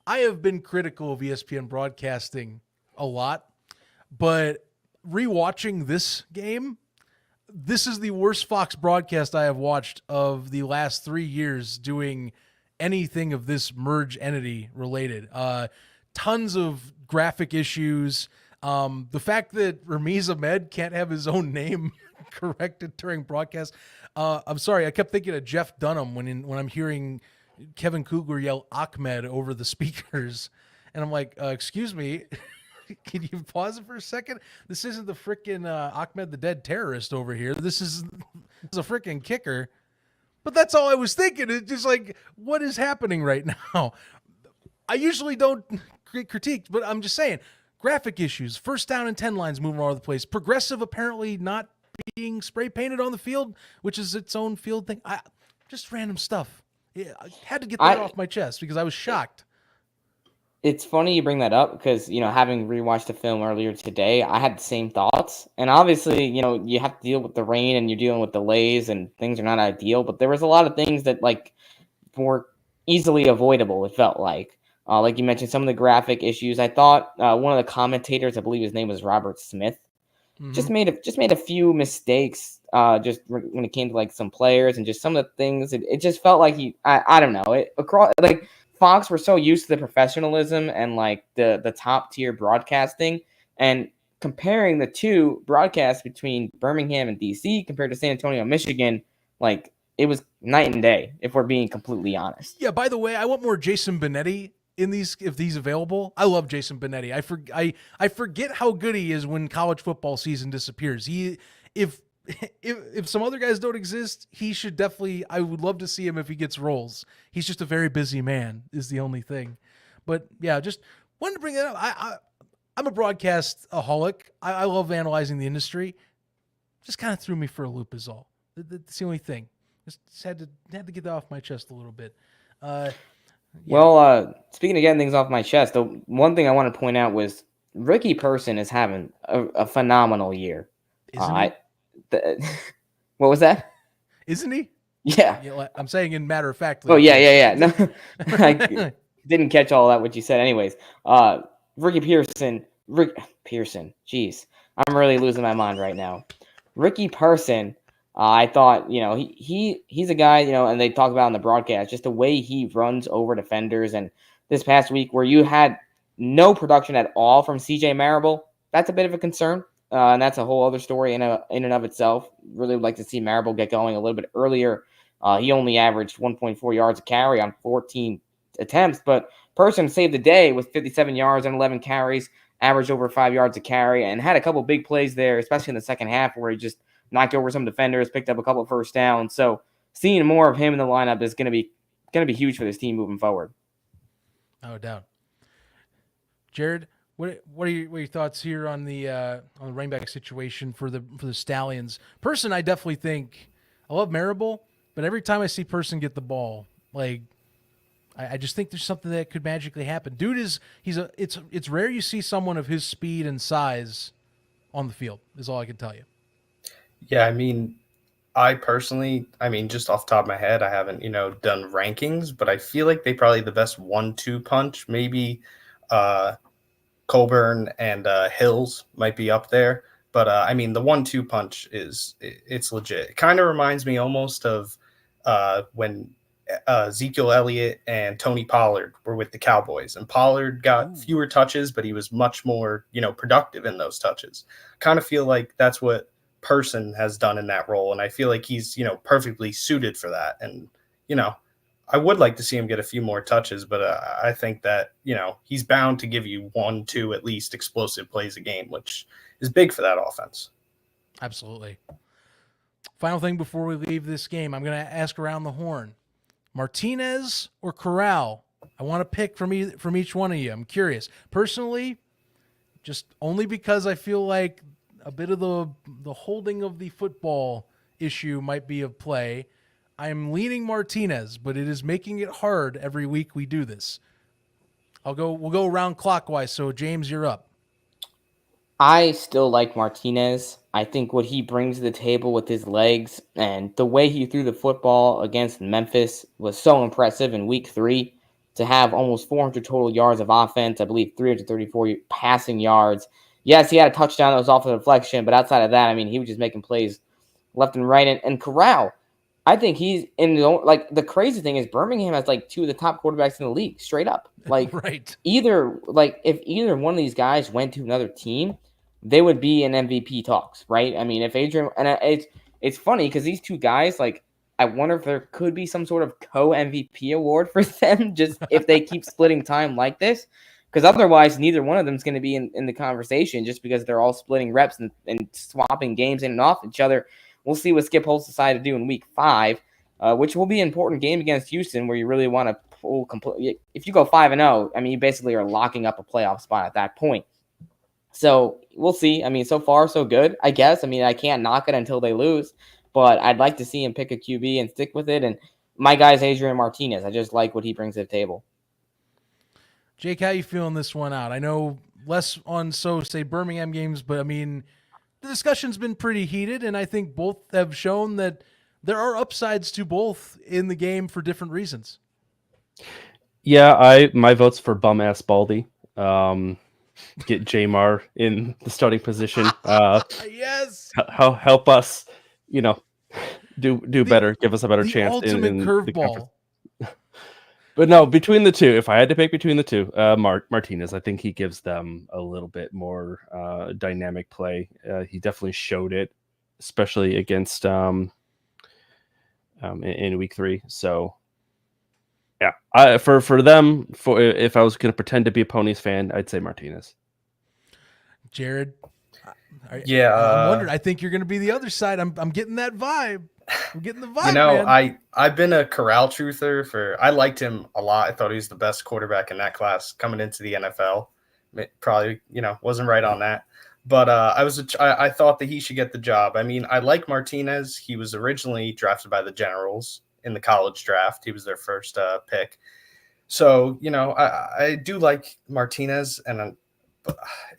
have been critical of ESPN broadcasting a lot, but rewatching this game, this is the worst Fox broadcast I have watched of the last 3 years doing anything of this merge entity related. Tons of graphic issues. The fact that Ramiz Ahmed can't have his own name corrected during broadcast. I'm sorry, I kept thinking of Jeff Dunham when I'm hearing Kevin Kugler yell Ahmed over the speakers, and I'm like, excuse me, can you pause it for a second? This isn't the frickin' Ahmed the Dead Terrorist over here. This is a frickin' kicker. But that's all I was thinking. It's just like, what is happening right now? I usually don't critique, but I'm just saying, graphic issues, 1st down and 10 lines moving all over the place, progressive apparently not being spray painted on the field, which is its own field thing. Just random stuff. I had to get that off my chest because I was shocked. It's funny you bring that up because, having rewatched the film earlier today, I had the same thoughts. And obviously, you have to deal with the rain and you're dealing with delays and things are not ideal. But there was a lot of things that, were easily avoidable, it felt like. Like you mentioned, some of the graphic issues. I thought one of the commentators, I believe his name was Robert Smith, just made a few mistakes just when it came to, some players and just some of the things. It just felt like I don't know. Fox were so used to the professionalism and the top tier broadcasting, and comparing the two broadcasts between Birmingham and DC compared to San Antonio, Michigan, it was night and day, if we're being completely honest. Yeah, by the way, I want more Jason Benetti in these if he's available. I love Jason Benetti. I forget how good he is when college football season disappears. If some other guys don't exist, he should definitely. I would love to see him if he gets roles. He's just a very busy man, is the only thing. But yeah, just wanted to bring that up. I'm a broadcast-aholic. I love analyzing the industry. Just kind of threw me for a loop is all. That's the only thing. Just had to get that off my chest a little bit. Yeah. Well, speaking of getting things off my chest, the one thing I want to point out was Ricky Person is having a phenomenal year. Isn't he? What was that? Isn't he? Yeah. I'm saying in matter of fact. Oh, yeah. No, I didn't catch all that, what you said. Anyways, Ricky Pearson. Jeez. I'm really losing my mind right now. Ricky Person, I thought, he's a guy, and they talk about in the broadcast, just the way he runs over defenders. And this past week where you had no production at all from CJ Marable, that's a bit of a concern. And that's a whole other story in and of itself. Really would like to see Marable get going a little bit earlier. He only averaged 1.4 yards a carry on 14 attempts, but Person saved the day with 57 yards and 11 carries, averaged over 5 yards a carry, and had a couple big plays there, especially in the second half where he just knocked over some defenders, picked up a couple of first downs. So seeing more of him in the lineup is going to be huge for this team moving forward. No doubt. Jared, what are your thoughts here on the running back situation for the Stallions? Person, I definitely think I love Marable, but every time I see Person get the ball, like I just think there's something that could magically happen. Dude it's rare you see someone of his speed and size on the field, is all I can tell you. Yeah, I mean, I personally, just off the top of my head, I haven't, done rankings, but I feel like they probably the best 1-2 punch. Maybe Coburn and Hills might be up there. But, the 1-2 punch it's legit. It kind of reminds me almost of when Ezekiel Elliott and Tony Pollard were with the Cowboys. And Pollard got fewer touches, but he was much more, productive in those touches. Kind of feel like that's what Person has done in that role, and I feel like he's perfectly suited for that. And I would like to see him get a few more touches, but I think that he's bound to give you 1-2 at least explosive plays a game, which is big for that offense. Absolutely. Final thing before we leave this game, I'm going to ask around the horn: Martinez or Corral? I want to pick from each one of you. I'm curious personally, just only because I feel like a bit of the holding of the football issue might be of play. I'm leaning Martinez, but it is making it hard every week we do this. We'll go around clockwise. So James, you're up. I still like Martinez. I think what he brings to the table with his legs and the way he threw the football against Memphis was so impressive in week 3 to have almost 400 total yards of offense. I believe 334 passing yards. Yes, he had a touchdown that was off of the deflection, but outside of that, he was just making plays left and right. And Corral, I think he's in the crazy thing is Birmingham has 2 of the top quarterbacks in the league, straight up. Right. If either one of these guys went to another team, they would be in MVP talks, right? If Adrian, and it's funny because these 2 guys, I wonder if there could be some sort of co-MVP award for them, just if they keep splitting time like this. Because otherwise, neither one of them is going to be in the conversation just because they're all splitting reps and swapping games in and off each other. We'll see what Skip Holtz decided to do in week 5, which will be an important game against Houston where you really want to pull complete. If you go 5-0, you basically are locking up a playoff spot at that point. So we'll see. So far, so good, I guess. I can't knock it until they lose, but I'd like to see him pick a QB and stick with it. And my guy's Adrian Martinez. I just like what he brings to the table. Jake, how you feeling this one out? I know less on say Birmingham games, but the discussion's been pretty heated, and I think both have shown that there are upsides to both in the game for different reasons. Yeah, my vote's for bum ass Baldy. Get Jamar in the starting position. Yes. Help us, do better. Give us a better chance. Ultimate in curveball. But no, between the two, if I had to pick between the two, Martinez, I think he gives them a little bit more dynamic play. He definitely showed it, especially against in week 3. So, Yeah, for them, if I was going to pretend to be a Ponies fan, I'd say Martinez. Jared, Yeah, I'm wondering. I think you're going to be the other side. I'm getting that vibe. I'm getting the vibe. You know, man. I've been a Corral truther I liked him a lot. I thought he was the best quarterback in that class coming into the NFL. Probably, wasn't right on that. But I thought that he should get the job. I mean, I like Martinez. He was originally drafted by the Generals in the college draft. He was their first pick. So, I do like Martinez, and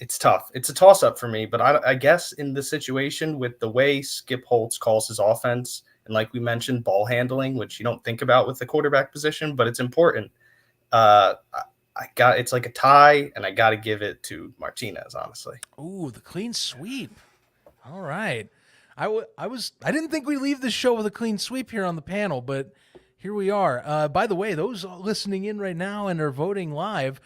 it's tough. It's a toss-up for me. But I guess in the situation with the way Skip Holtz calls his offense, and like we mentioned, ball handling, which you don't think about with the quarterback position, but it's important. It's like a tie, and I got to give it to Martinez, honestly. Ooh, the clean sweep. All right. I didn't think we'd leave this show with a clean sweep here on the panel, but here we are. By the way, those listening in right now and are voting live,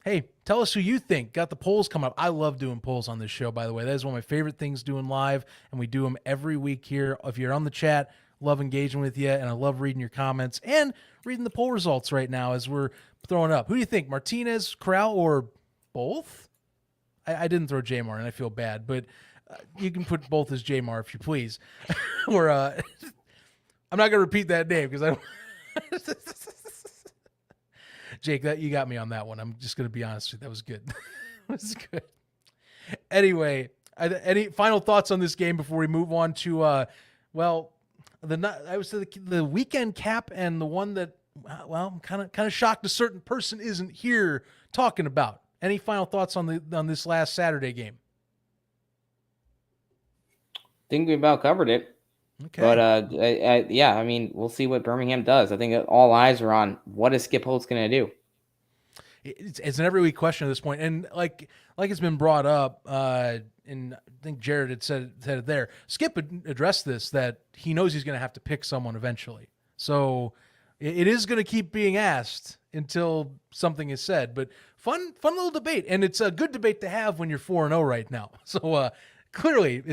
hey, tell us who you think. Got the polls coming up. I love doing polls on this show, by the way. That is one of my favorite things doing live, and we do them every week here. If you're on the chat, love engaging with you, and I love reading your comments and reading the poll results right now as we're throwing up. Who do you think, Martinez, Corral, or both? I didn't throw Jamar, and I feel bad, but you can put both as Jamar if you please. Or I'm not going to repeat that name because I don't. Jake, you got me on that one. I'm just going to be honest with you. That was good. That was good. Anyway, any final thoughts on this game before we move on to, the weekend cap and the one that, I'm kind of shocked a certain person isn't here talking about. Any final thoughts on this last Saturday game? I think we about covered it. Okay. But I mean, we'll see what Birmingham does. I think all eyes are on what is Skip Holtz going to do. It's an every week question at this point, and like it's been brought up, and I think Jared had said it there. Skip addressed this, that he knows he's going to have to pick someone eventually. So it is going to keep being asked until something is said. But fun little debate, and it's a good debate to have when you're 4-0 right now. So clearly,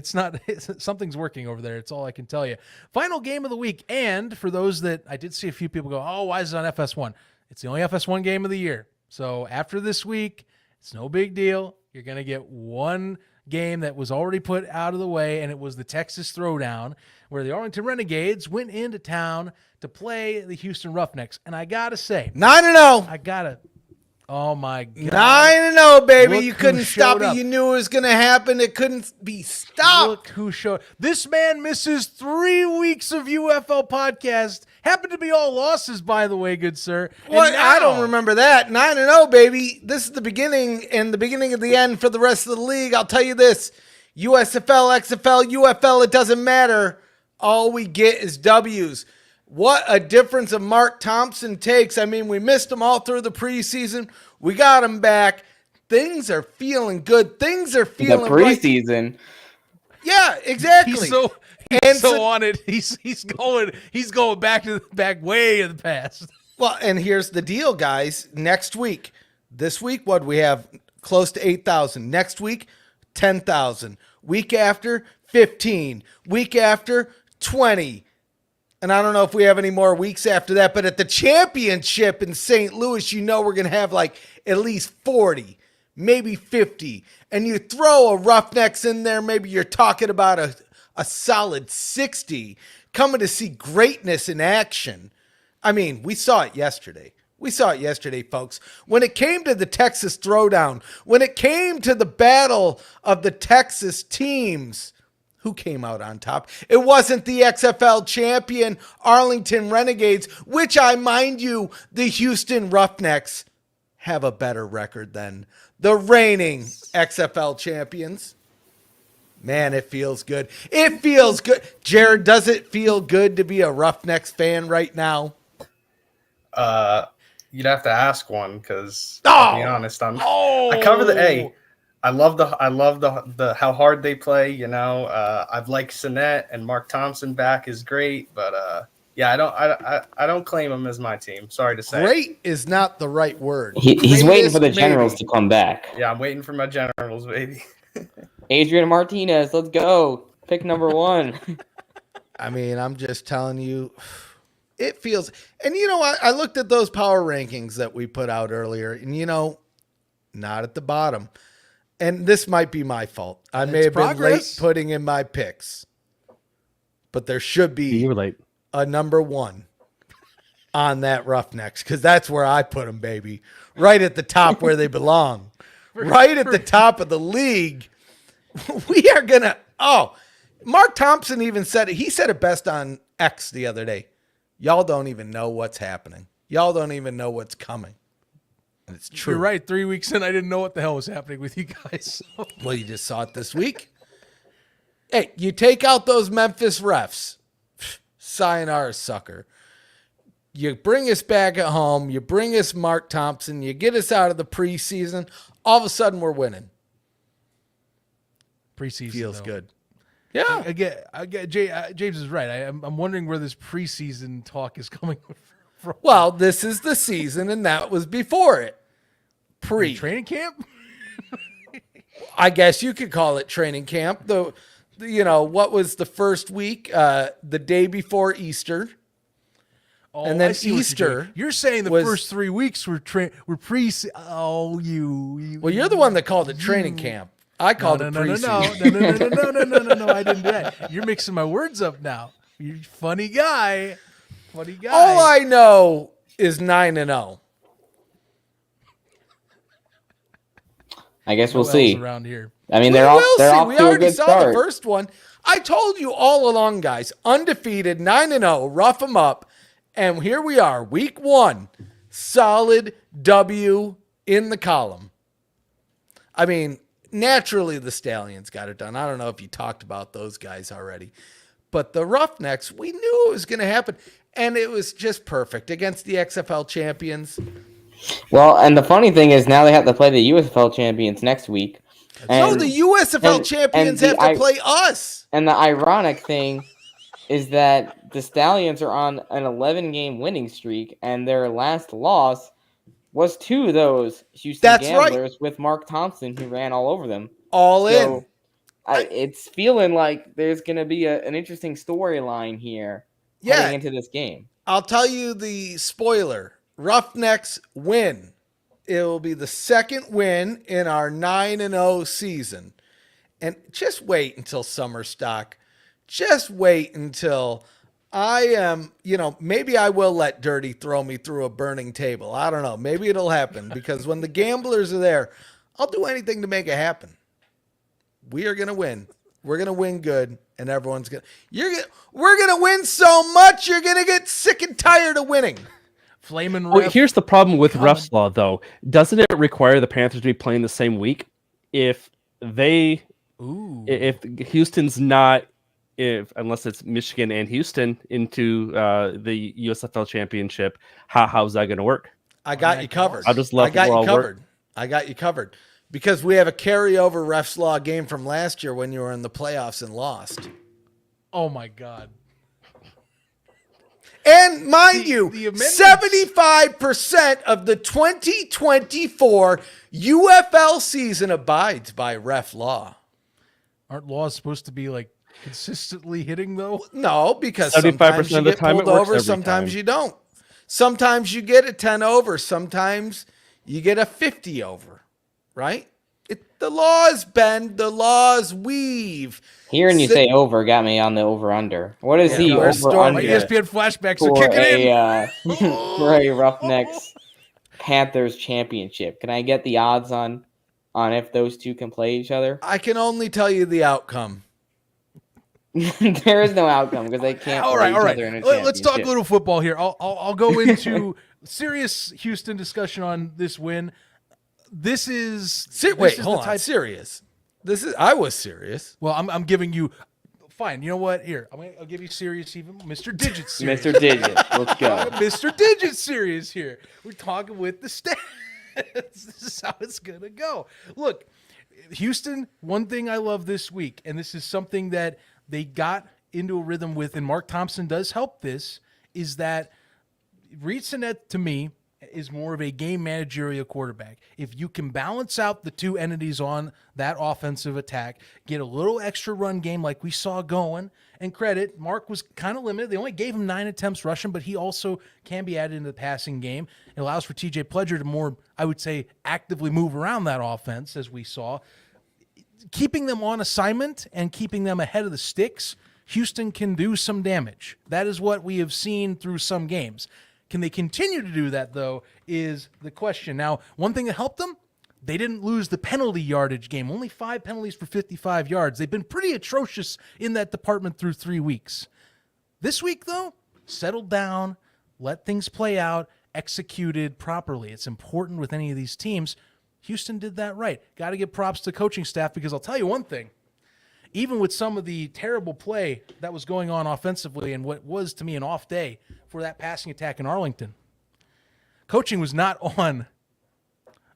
something's working over there. It's all I can tell you. Final game of the week, and for those that I did see a few people go, oh, why is it on FS1? It's the only FS1 game of the year. So after this week, it's no big deal. You're going to get one game that was already put out of the way, and it was the Texas Throwdown, where the Arlington Renegades went into town to play the Houston Roughnecks. And I got to say, 9-0. Oh my God. 9-0, baby. Look you couldn't stop it. up. You knew it was going to happen. It couldn't be stopped. Look who showed. This man misses 3 weeks of UFL podcast. Happened to be all losses, by the way, good sir. What? I don't remember that. 9-0, baby. This is the beginning and the beginning of the end for the rest of the league. I'll tell you this. USFL, XFL, UFL, it doesn't matter. All we get is W's. What a difference a Mark Thompson takes. I mean, we missed him all through the preseason. We got him back. Things are feeling good. Things are feeling the preseason. Right. Yeah, exactly. He's so on it. He's going back way in the past. Well, and here's the deal, guys. Next week, this week, what do we have? Close to 8,000. Next week, 10,000. Week after, 15. Week after, 20. And I don't know if we have any more weeks after that, but at the championship in St. Louis, we're going to have like at least 40, maybe 50. And you throw a Roughnecks in there, maybe you're talking about a solid 60 coming to see greatness in action. I mean, we saw it yesterday. Folks. When it came to the Texas Throwdown, when it came to the battle of the Texas teams, who came out on top? It wasn't the XFL champion Arlington Renegades, which I mind you, the Houston Roughnecks have a better record than the reigning XFL champions. Man, it feels good. It feels good. Jared, does it feel good to be a Roughnecks fan right now? You'd have to ask one because, to be honest, I cover the A. I love the how hard they play. I've liked Sinet and Mark Thompson back is great, but I don't claim them as my team. Sorry to say. Great is not the right word. He's waiting for the Generals to come back. Yeah, I'm waiting for my Generals, baby. Adrian Martinez, let's go. Pick number 1. I mean, I'm just telling you, it feels, and I looked at those power rankings that we put out earlier, and not at the bottom. And this might be my fault. I may have been late putting in my picks, but there should be You were late. a number 1 on that Roughnecks, because that's where I put them, baby. Right at the top where they belong. Right at the top of the league. We are going to, Mark Thompson even said it. He said it best on X the other day. Y'all don't even know what's happening. Y'all don't even know what's coming. And it's true. You're right. 3 weeks in, I didn't know what the hell was happening with you guys. Well, you just saw it this week. Hey, you take out those Memphis refs. Sayonara, sucker. You bring us back at home. You bring us Mark Thompson. You get us out of the preseason. All of a sudden, we're winning. Preseason feels though. good. Yeah, I get. James is right. I'm wondering where this preseason talk is coming from. Well, this is the season, and that was before it. Training camp. I guess you could call it training camp. What was the first week? The day before Easter. Oh, and then I see what Easter. You're saying the first 3 weeks were pre. Oh, you. Well, you're the one that called it training camp. I called it preseason. No, I didn't do that. You're mixing my words up now. You're a funny guy. All I know is 9-0. I guess we'll see. Around here. I mean, they're off We to a already good saw start. the first one. I told you all along, guys. Undefeated, 9-0. Rough them up. And here we are, week 1. Solid W in the column. I mean, naturally the Stallions got it done. I don't know if you talked about those guys already. But the Roughnecks, we knew it was going to happen. And it was just perfect against the XFL champions. Well, and the funny thing is now they have to play the UFL champions next week. So the USFL champions have to play us. And the ironic thing is that the Stallions are on an 11-game winning streak, and their last loss was to those Houston Gamblers with Mark Thompson, who ran all over them. In. It's feeling like there's going to be an interesting storyline here heading into this game. I'll tell you the spoiler. Roughnecks win. It will be the second win in our 9-0 season. And just wait until summer stock. Just wait until I am, maybe I will let Dirty throw me through a burning table. I don't know. Maybe it'll happen because when the Gamblers are there, I'll do anything to make it happen. We are going to win. We're going to win good, and everyone's going to... We're going to win so much, you're going to get sick and tired of winning. Flaming Well, here's the problem with refs law, though. Doesn't it require the Panthers to be playing the same week? If Houston's not, unless it's Michigan and Houston into the USFL championship, how's that going to work? I got you covered. I'll just let I got you covered. Because we have a carryover refs law game from last year when you were in the playoffs and lost. Oh, my God. And mind you, 75% of the 2024 UFL season abides by ref law. Aren't laws supposed to be like consistently hitting though? No, because sometimes you get pulled over, sometimes you don't. Sometimes you get a 10 over, sometimes you get a 50 over, right? The laws bend, the laws weave. Hearing you say over got me on the over-under. What is the over-under? ESPN flashbacks are kicking in. For a Roughnecks Panthers championship. Can I get the odds on if those two can play each other? I can only tell you the outcome. There is no outcome because they can't play each other in a championship. Let's talk a little football here. I'll go into serious Houston discussion on this win. This is serious. I was serious. Well, I'm giving you fine. You know what? Here, I'll give you serious even. Mr. Digit serious. Mr. Digit. Let's go. Mr. Digit serious here. We're talking with the stats. This is how it's gonna go. Look, Houston, one thing I love this week, and this is something that they got into a rhythm with, and Mark Thompson does help this, is that Reed Sinnett to me, is more of a game managerial quarterback. If you can balance out the two entities on that offensive attack, get a little extra run game like we saw going, and credit, Mark was kind of limited. They only gave him 9 attempts rushing, but he also can be added into the passing game. It allows for TJ Pledger to more, I would say, actively move around that offense, as we saw. Keeping them on assignment and keeping them ahead of the sticks, Houston can do some damage. That is what we have seen through some games. Can they continue to do that, though, is the question. Now, one thing that helped them, they didn't lose the penalty yardage game. Only 5 penalties for 55 yards. They've been pretty atrocious in that department through 3 weeks. This week, though, settled down, let things play out, executed properly. It's important with any of these teams. Houston did that right. Got to give props to coaching staff, because I'll tell you one thing. Even with some of the terrible play that was going on offensively and what was, to me, an off day for that passing attack in Arlington, coaching was not on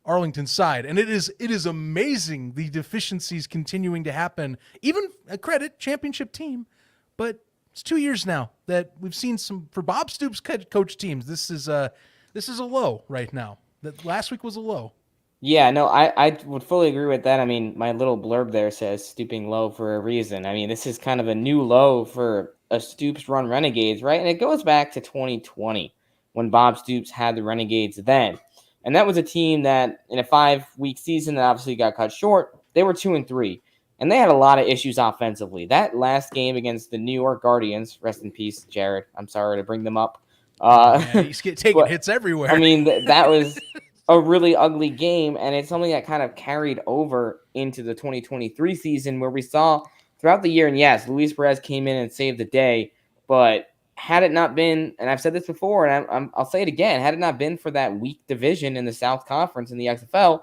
Arlington's side. And it is amazing the deficiencies continuing to happen, even a credit championship team. But it's 2 years now that we've seen some, for Bob Stoops coach teams, this is a low right now. That last week was a low. Yeah, no, I would fully agree with that. I mean, my little blurb there says stooping low for a reason. I mean, this is kind of a new low for a Stoops run Renegades, right? And it goes back to 2020 when Bob Stoops had the Renegades then. And that was a team that in a 5-week season that obviously got cut short, they were 2-3. And they had a lot of issues offensively. That last game against the New York Guardians, rest in peace, Jared. I'm sorry to bring them up. He's taking hits everywhere. I mean, that was a really ugly game, and it's something that kind of carried over into the 2023 season where we saw throughout the year, and yes, Luis Perez came in and saved the day, but had it not been, and I've said this before, and I'll say it again, had it not been for that weak division in the South Conference in the XFL,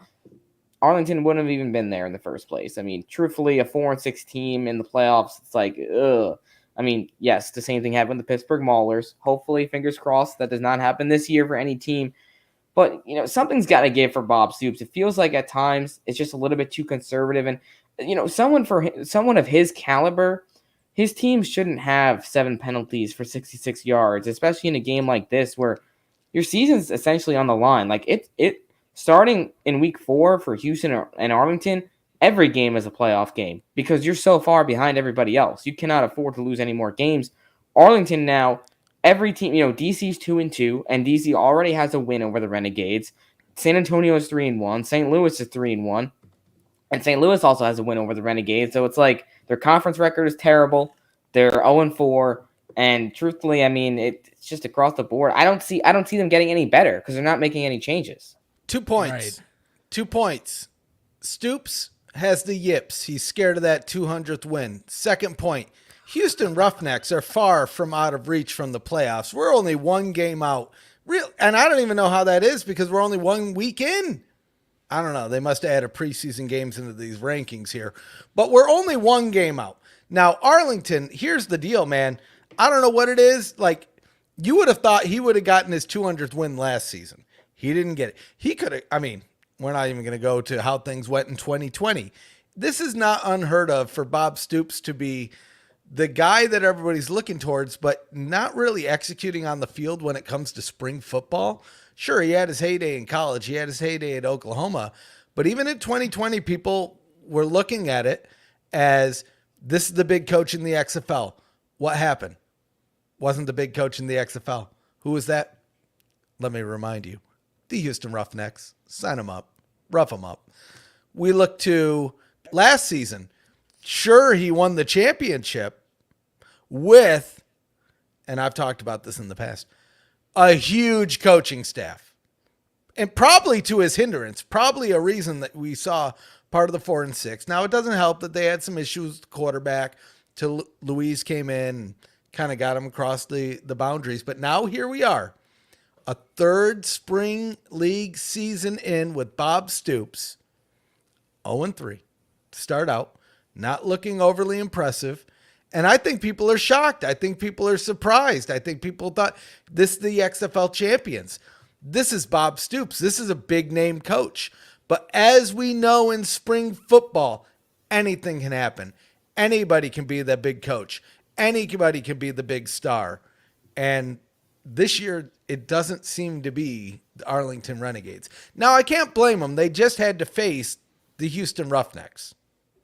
Arlington wouldn't have even been there in the first place. I mean, truthfully, a 4-6 team in the playoffs, it's like, ugh. I mean, yes, the same thing happened with the Pittsburgh Maulers. Hopefully, fingers crossed, that does not happen this year for any team. But, you know, something's got to give for Bob Stoops. It feels like at times it's just a little bit too conservative. And, you know, someone of his caliber, his team shouldn't have 7 penalties for 66 yards, especially in a game like this where your season's essentially on the line. Like, it starting in week 4 for Houston and Arlington, every game is a playoff game because you're so far behind everybody else. You cannot afford to lose any more games. Arlington now, every team, you know, DC's 2-2, and DC already has a win over the Renegades. San Antonio is 3-1. St. Louis is 3-1. And St. Louis also has a win over the Renegades. So it's like their conference record is terrible. They're 0-4. And truthfully, I mean, it's just across the board. I don't see them getting any better because they're not making any changes. 2 points. Right. 2 points. Stoops has the yips. He's scared of that 200th win. Second point. Houston Roughnecks are far from out of reach from the playoffs. We're only 1 game out. And I don't even know how that is because we're only 1 week in. I don't know. They must have added preseason games into these rankings here. But we're only 1 game out. Now, Arlington, here's the deal, man. I don't know what it is. Like, you would have thought he would have gotten his 200th win last season. He didn't get it. He could have, I mean, we're not even going to go to how things went in 2020. This is not unheard of for Bob Stoops to be the guy that everybody's looking towards, but not really executing on the field when it comes to spring football. Sure, he had his heyday in college. He had his heyday at Oklahoma. But even in 2020, people were looking at it as this is the big coach in the XFL. What happened? Wasn't the big coach in the XFL. Who was that? Let me remind you. The Houston Roughnecks. Sign them up. Rough them up. We look to last season. Sure, he won the championship with, and I've talked about this in the past, a huge coaching staff. And probably to his hindrance, probably a reason that we saw part of the 4-6. Now, it doesn't help that they had some issues with the quarterback till Louise came in and kind of got him across the boundaries. But now here we are, a 3rd spring league season in with Bob Stoops, 0-3 to start out. Not looking overly impressive. And I think people are shocked. I think people are surprised. I think people thought this is the XFL champions. This is Bob Stoops. This is a big name coach. But as we know in spring football, anything can happen. Anybody can be the big coach. Anybody can be the big star. And this year it doesn't seem to be the Arlington Renegades. Now, I can't blame them. They just had to face the Houston Roughnecks.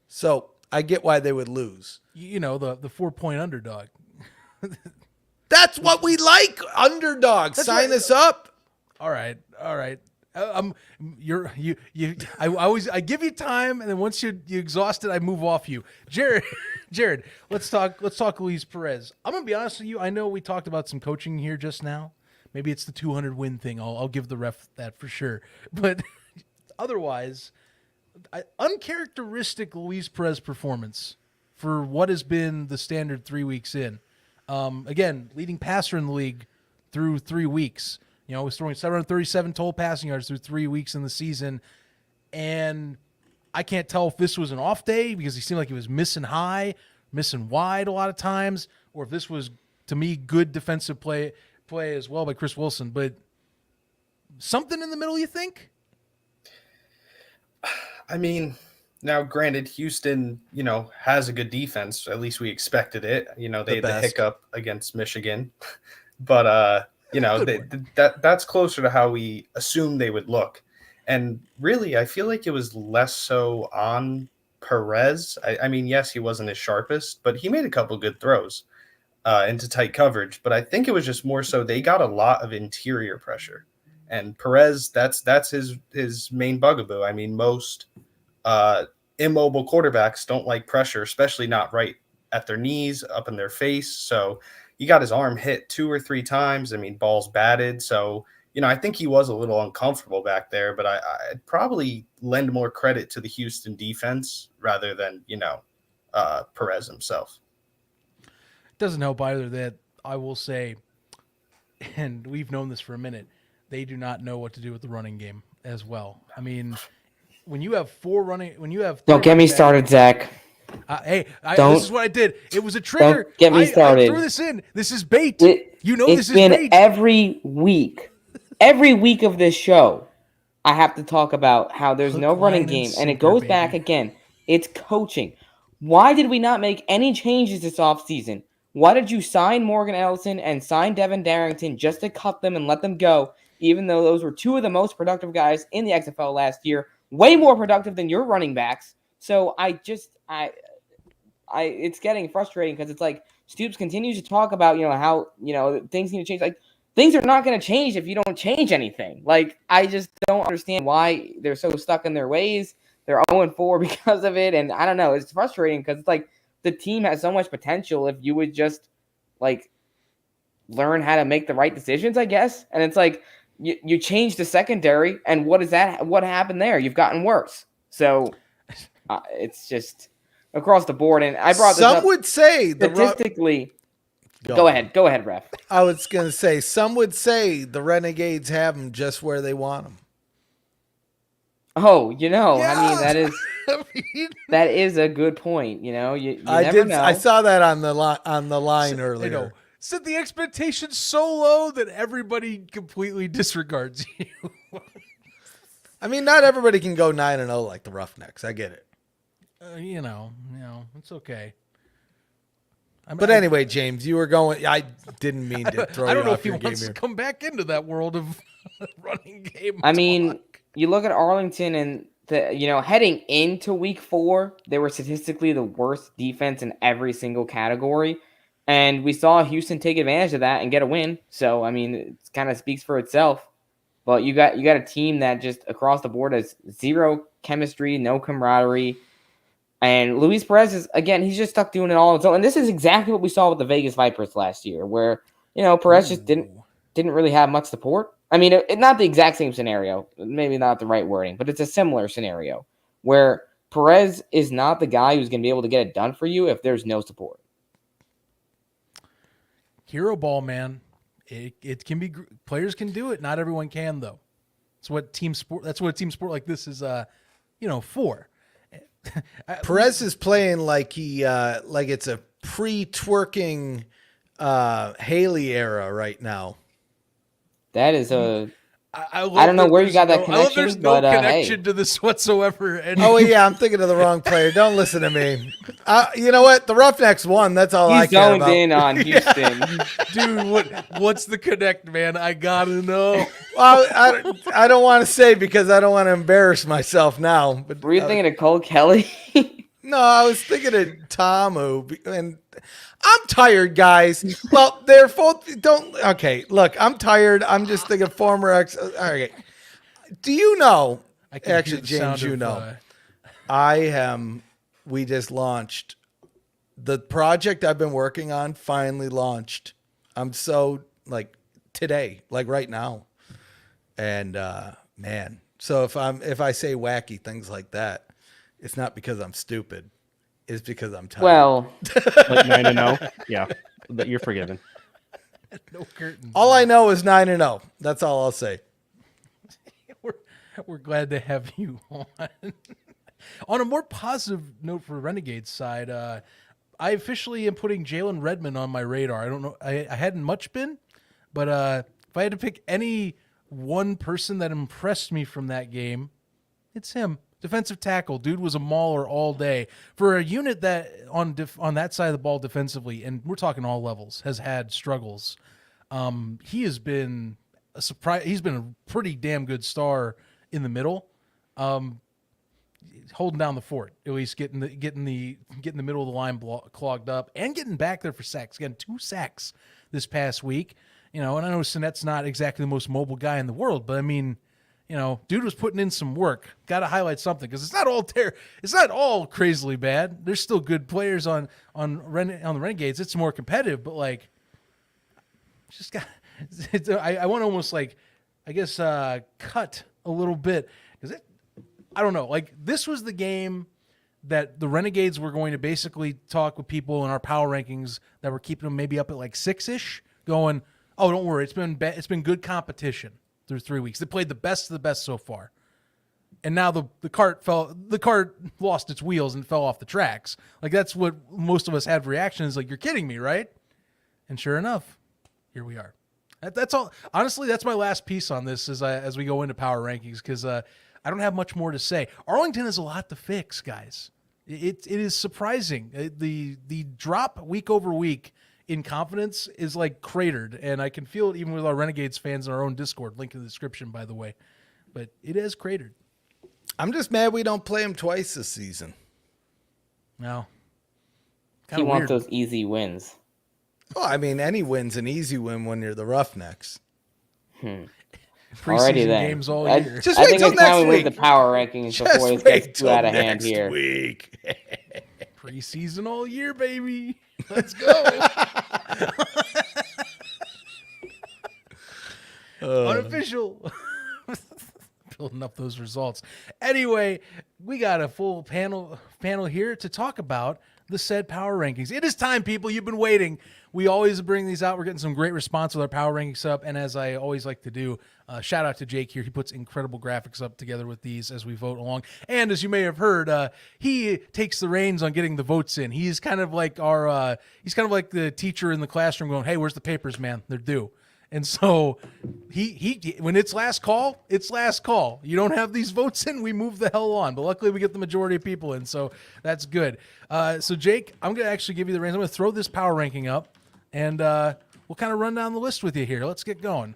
So I get why they would lose. You know, the 4-point underdog. That's what we like. Underdogs. Sign us up. All right. I give you time, and then once you exhaust it, I move off you. Jared, let's talk Luis Perez. I'm gonna be honest with you. I know we talked about some coaching here just now. Maybe it's the 200 win thing. I'll give the ref that for sure. But otherwise, uncharacteristic Luis Perez performance for what has been the standard 3 weeks in. Again, leading passer in the league through 3 weeks. You know, was throwing 737 total passing yards through 3 weeks in the season. And I can't tell if this was an off day because he seemed like he was missing high, missing wide a lot of times, or if this was, to me, good defensive play as well by Chris Wilson. But something in the middle, you think? I mean, now granted, Houston, has a good defense. At least we expected it. They had the hiccup against Michigan. But, that's closer to how we assumed they would look. And really, I feel like it was less so on Perez. I mean, yes, he wasn't his sharpest, but he made a couple good throws into tight coverage. But I think it was just more so they got a lot of interior pressure. And Perez, that's his main bugaboo. I mean, most immobile quarterbacks don't like pressure, especially not right at their knees, up in their face. So he got his arm hit 2 or 3 times. I mean, balls batted. So, I think he was a little uncomfortable back there, but I'd probably lend more credit to the Houston defense rather than, Perez himself. It doesn't help either that I will say, and we've known this for a minute, they do not know what to do with the running game as well. I mean, when you have don't get me started, Zach. This is what I did. It was a trigger. Don't get me started. I threw this in. This is bait. This is bait. It's been every week of this show. I have to talk about how there's no running game, and it goes back again. It's coaching. Why did we not make any changes this offseason? Why did you sign Morgan Ellison and sign Devin Darrington just to cut them and let them go, even though those were 2 of the most productive guys in the XFL last year, way more productive than your running backs? So it's getting frustrating because it's like Stoops continues to talk about, how, things need to change. Like, things are not going to change if you don't change anything. Like, I just don't understand why they're so stuck in their ways. They're 0-4 because of it. And I don't know. It's frustrating because it's like the team has so much potential if you would just, like, learn how to make the right decisions, I guess. And it's like you change the secondary, and what happened there? You've gotten worse. So it's just across the board. And I brought this up. Some would say statistically. Go ahead, ref. I was going to say, some would say the Renegades have them just where they want them. Oh, I mean, that is a good point. You never know. I saw that on the line earlier. Set the expectations so low that everybody completely disregards you. I mean, not everybody can go 9-0 like the Roughnecks. I get it. It's okay. But anyway, James, you were going. I didn't mean to throw you off your game here. I don't know if he wants to come back into that world of running game. I mean, you look at Arlington and heading into week 4, they were statistically the worst defense in every single category. And we saw Houston take advantage of that and get a win. So, I mean, it kind of speaks for itself. But you got a team that just across the board has zero chemistry, no camaraderie. And Luis Perez is, again, he's just stuck doing it all on his own. And this is exactly what we saw with the Vegas Vipers last year, where, Perez just didn't really have much support. I mean, it's not the exact same scenario, maybe not the right wording, but it's a similar scenario where Perez is not the guy who's going to be able to get it done for you if there's no support. Hero ball, man. It can be, players can do it. Not everyone can, though. That's what a team sport like this is, for. Perez is playing like like it's a pre-twerking Haley era right now. That is a I don't know that where you got that I love there's connection, no but, connection hey. to this whatsoever. And Oh yeah, I'm thinking of the wrong player. Don't listen to me. You know what? The Roughnecks won. That's all I He's care zoned about. in on Houston. dude, what's the connect, man? I gotta know. Well, I don't want to say because I don't want to embarrass myself now. But Were you thinking of Cole Kelly? no, I was thinking of Tamu, and I'm tired, guys. Well, they're both don't. Okay, look, I'm tired. I'm just thinking former ex. Okay, do you know? I can hear Actually, the James, sound you of, know, I am. We just launched the project I've been working on. Finally launched. I'm so like today, like right now, and man. So if I say wacky things like that, it's not because I'm stupid. It's because I'm tired. Well, Like 9-0. Yeah, that you're forgiven. no curtains. All I know is 9-0. That's all I'll say. We're glad to have you on. On a more positive note for Renegades side, I officially am putting Jalen Redmond on my radar. I don't know, I hadn't much been, but if I had to pick any one person that impressed me from that game, it's him. Defensive tackle, dude was a mauler all day for a unit that on that side of the ball defensively, and we're talking all levels, has had struggles. He has been a surprise. He's been a pretty damn good star in the middle, holding down the fort, at least getting the middle of the line clogged up and getting back there for sacks. Again, 2 sacks this past week. And I know Sinette's not exactly the most mobile guy in the world, but I mean, dude was putting in some work. Got to highlight something because it's not all crazily bad. There's still good players on the Renegades. It's more competitive, but like, just got. I want to almost like, I guess, cut a little bit because I don't know. Like, this was the game that the Renegades were going to basically talk with people in our power rankings that were keeping them maybe up at like 6-ish, going, oh, don't worry, it's been good competition through 3 weeks. They played the best of the best so far. And now the cart lost its wheels and fell off the tracks. Like, that's what most of us had reactions like, you're kidding me, right? And sure enough, here we are. That's all. Honestly, that's my last piece on this as we go into power rankings, because I don't have much more to say. Arlington has a lot to fix, guys. It is surprising. The drop week over week in confidence is like cratered, and I can feel it even with our Renegades fans in our own Discord. Link in the description, by the way. But it is cratered. I'm just mad we don't play them twice this season. No. you want those easy wins. Well, I mean, any win's an easy win when you're the Roughnecks. Preseason games all year. Just I wait think till it's time next we week. move the power rankings Just before this wait gets too till out of hand next here. week. Preseason all year, baby. Let's go. Unofficial. Building up those results. Anyway, we got a full panel here to talk about the said power rankings. It is time, people. You've been waiting. We always bring these out. We're getting some great response with our power rankings up. And as I always like to do, shout out to Jake here. He puts incredible graphics up together with these as we vote along. And as you may have heard, he takes the reins on getting the votes in. He's kind of like he's kind of like the teacher in the classroom going, hey, where's the papers, man? They're due. And so he when it's last call, it's last call. You don't have these votes in, we move the hell on. But luckily we get the majority of people in, so that's good. So Jake, I'm going to actually give you the reins. I'm going to throw this power ranking up, and we'll kind of run down the list with you here. Let's get going.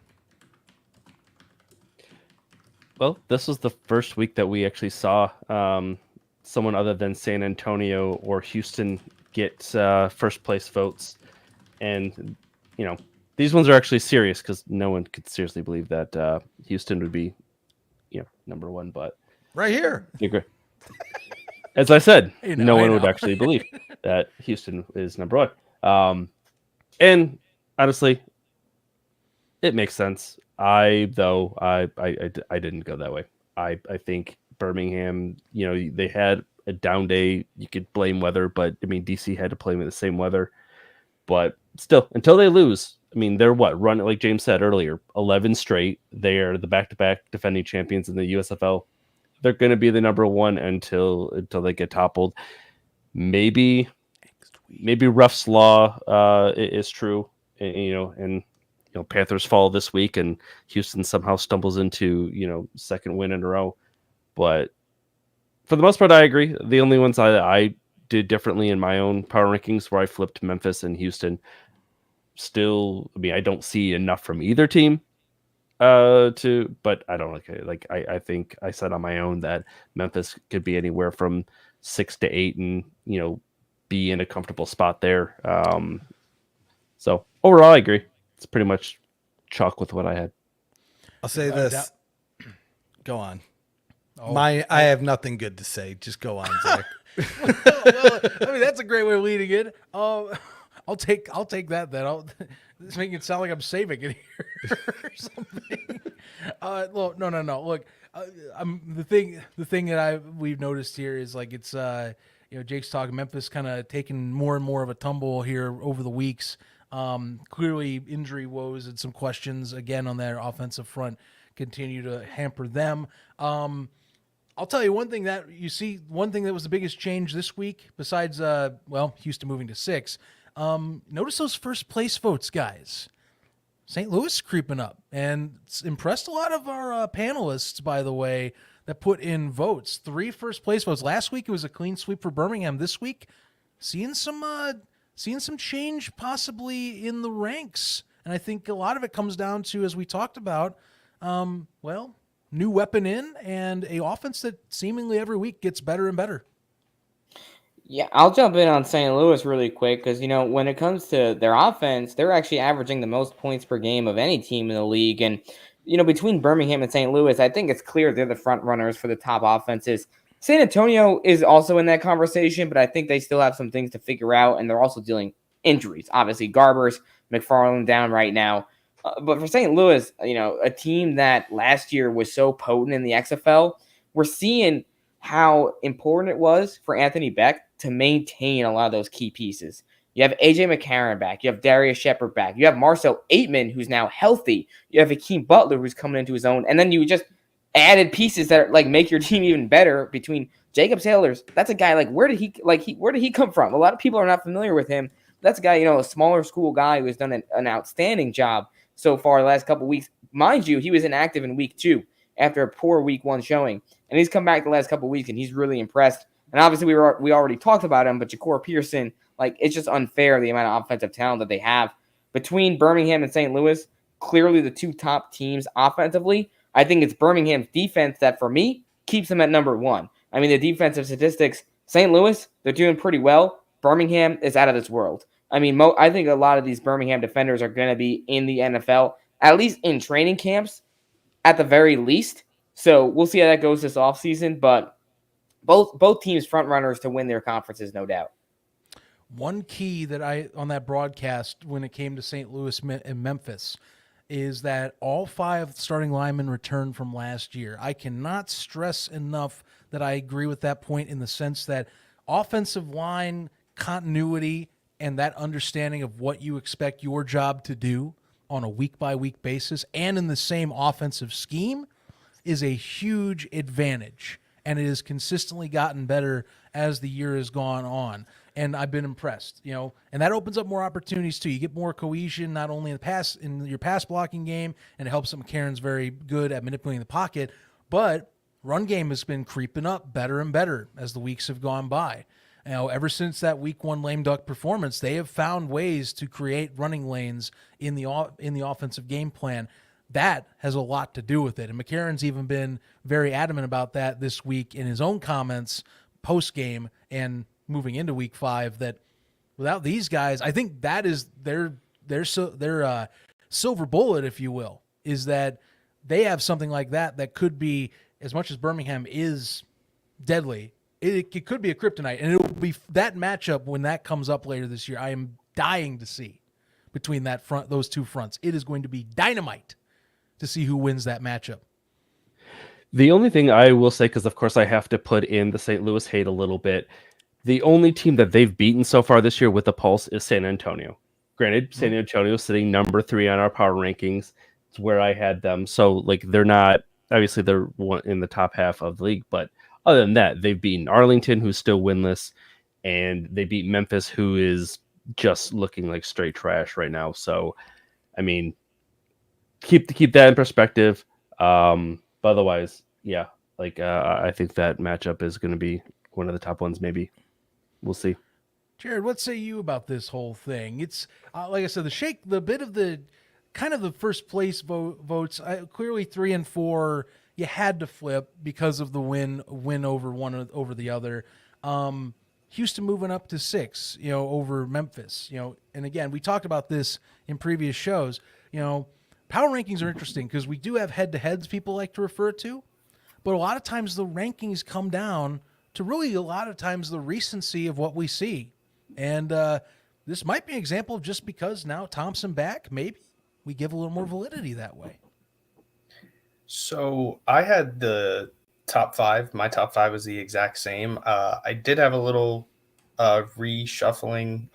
Well, this was the first week that we actually saw someone other than San Antonio or Houston get first place votes. And, these ones are actually serious because no one could seriously believe that Houston would be, number one. But Right here. as I said, I no one know. would actually believe that Houston is number one. And honestly, it makes sense. I didn't go that way. I think Birmingham, they had a down day. You could blame weather, but I mean, DC had to play with the same weather. But still, until they lose, I mean, they're run, like James said earlier, 11 straight. They are the back-to-back defending champions in the USFL. They're going to be the number one until they get toppled. Maybe Ruff's law is true, and Panthers fall this week and Houston somehow stumbles into, second win in a row. But for the most part, I agree. The only ones I did differently in my own power rankings where I flipped Memphis and Houston. Still, I don't see enough from either team but I don't I think I said on my own that Memphis could be anywhere from 6 to 8 and be in a comfortable spot there. So overall I agree. It's pretty much chalk with what I had. I'll say this. Go on. Oh, I have nothing good to say. Just go on, Zach. well, that's a great way of leading it. I'll take that then. It's making it sound like I'm saving it here or something. Well, no. Look, the thing that we've noticed here is like it's Jake's talking Memphis kind of taking more and more of a tumble here over the weeks. Clearly injury woes and some questions again on their offensive front continue to hamper them. I'll tell you one thing that was the biggest change this week besides Houston moving to 6. Notice those first place votes, guys. St. Louis creeping up, and it's impressed a lot of our panelists, by the way, that put in votes. 3 first place votes. Last week it was a clean sweep for Birmingham. This week, seeing some change possibly in the ranks, and I think a lot of it comes down to, as we talked about, new weapon in and a offense that seemingly every week gets better and better. Yeah, I'll jump in on St. Louis really quick because, when it comes to their offense, they're actually averaging the most points per game of any team in the league. And, between Birmingham and St. Louis, I think it's clear they're the front runners for the top offenses. San Antonio is also in that conversation, but I think they still have some things to figure out, and they're also dealing injuries. Obviously, Garbers, McFarland down right now. But for St. Louis, a team that last year was so potent in the XFL, we're seeing how important it was for Anthony Beck to maintain a lot of those key pieces. You have AJ McCarron back. You have Darius Shepard back. You have Marcel Aitman, who's now healthy. You have Akeem Butler, who's coming into his own. And then you just added pieces that make your team even better between Jacob Sailors. That's a guy where did he come from? A lot of people are not familiar with him. That's a guy, a smaller school guy who has done an outstanding job so far the last couple of weeks. Mind you, he was inactive in week 2 after a poor week 1 showing. And he's come back the last couple of weeks, and he's really impressed. And obviously, we already talked about him, but Ja'Cour Pearson, it's just unfair the amount of offensive talent that they have. Between Birmingham and St. Louis, clearly the 2 top teams offensively. I think it's Birmingham's defense that, for me, keeps them at number 1. The defensive statistics, St. Louis, they're doing pretty well. Birmingham is out of this world. I think a lot of these Birmingham defenders are going to be in the NFL, at least in training camps, at the very least. So we'll see how that goes this offseason, but both teams front runners to win their conferences, no doubt. One key that on that broadcast when it came to St. Louis and Memphis is that all 5 starting linemen returned from last year. I cannot stress enough that I agree with that point in the sense that offensive line continuity and that understanding of what you expect your job to do on a week-by-week basis and in the same offensive scheme is a huge advantage, and it has consistently gotten better as the year has gone on. And I've been impressed, and that opens up more opportunities too. You get more cohesion, not only in your pass blocking game, and it helps that McCarron's very good at manipulating the pocket, but run game has been creeping up better and better as the weeks have gone by. Ever since that week 1 lame duck performance, they have found ways to create running lanes in the offensive game plan. That has a lot to do with it. And McCarron's even been very adamant about that this week in his own comments post-game and moving into week 5, that without these guys, I think that is their silver bullet, if you will, is that they have something like that could be, as much as Birmingham is deadly, it could be a kryptonite. And it will be that matchup when that comes up later this year. I am dying to see between those 2 fronts. It is going to be dynamite to see who wins that matchup. The only thing I will say, because of course I have to put in the St. Louis hate a little bit, the only team that they've beaten so far this year with a pulse is San Antonio. Granted, San Antonio sitting number 3 on our power rankings. It's where I had them. So they're not, obviously they're in the top half of the league, but other than that, they've beaten Arlington, who's still winless, and they beat Memphis, who is just looking like straight trash right now. So, keep that in perspective. But otherwise, yeah, like I think that matchup is going to be one of the top ones. Maybe we'll see. Jared, what say you about this whole thing? It's like I said, the bit of the kind of the first place votes. Clearly, 3 and 4, you had to flip because of the win over one over the other. Houston moving up to 6, over Memphis. And again, we talked about this in previous shows. Power rankings are interesting because we do have head-to-heads people like to refer to, but a lot of times the rankings come down to really a lot of times the recency of what we see. And this might be an example of just because now Thompson back, maybe we give a little more validity that way. So I had the top 5. My top 5 was the exact same. I did have a little reshuffling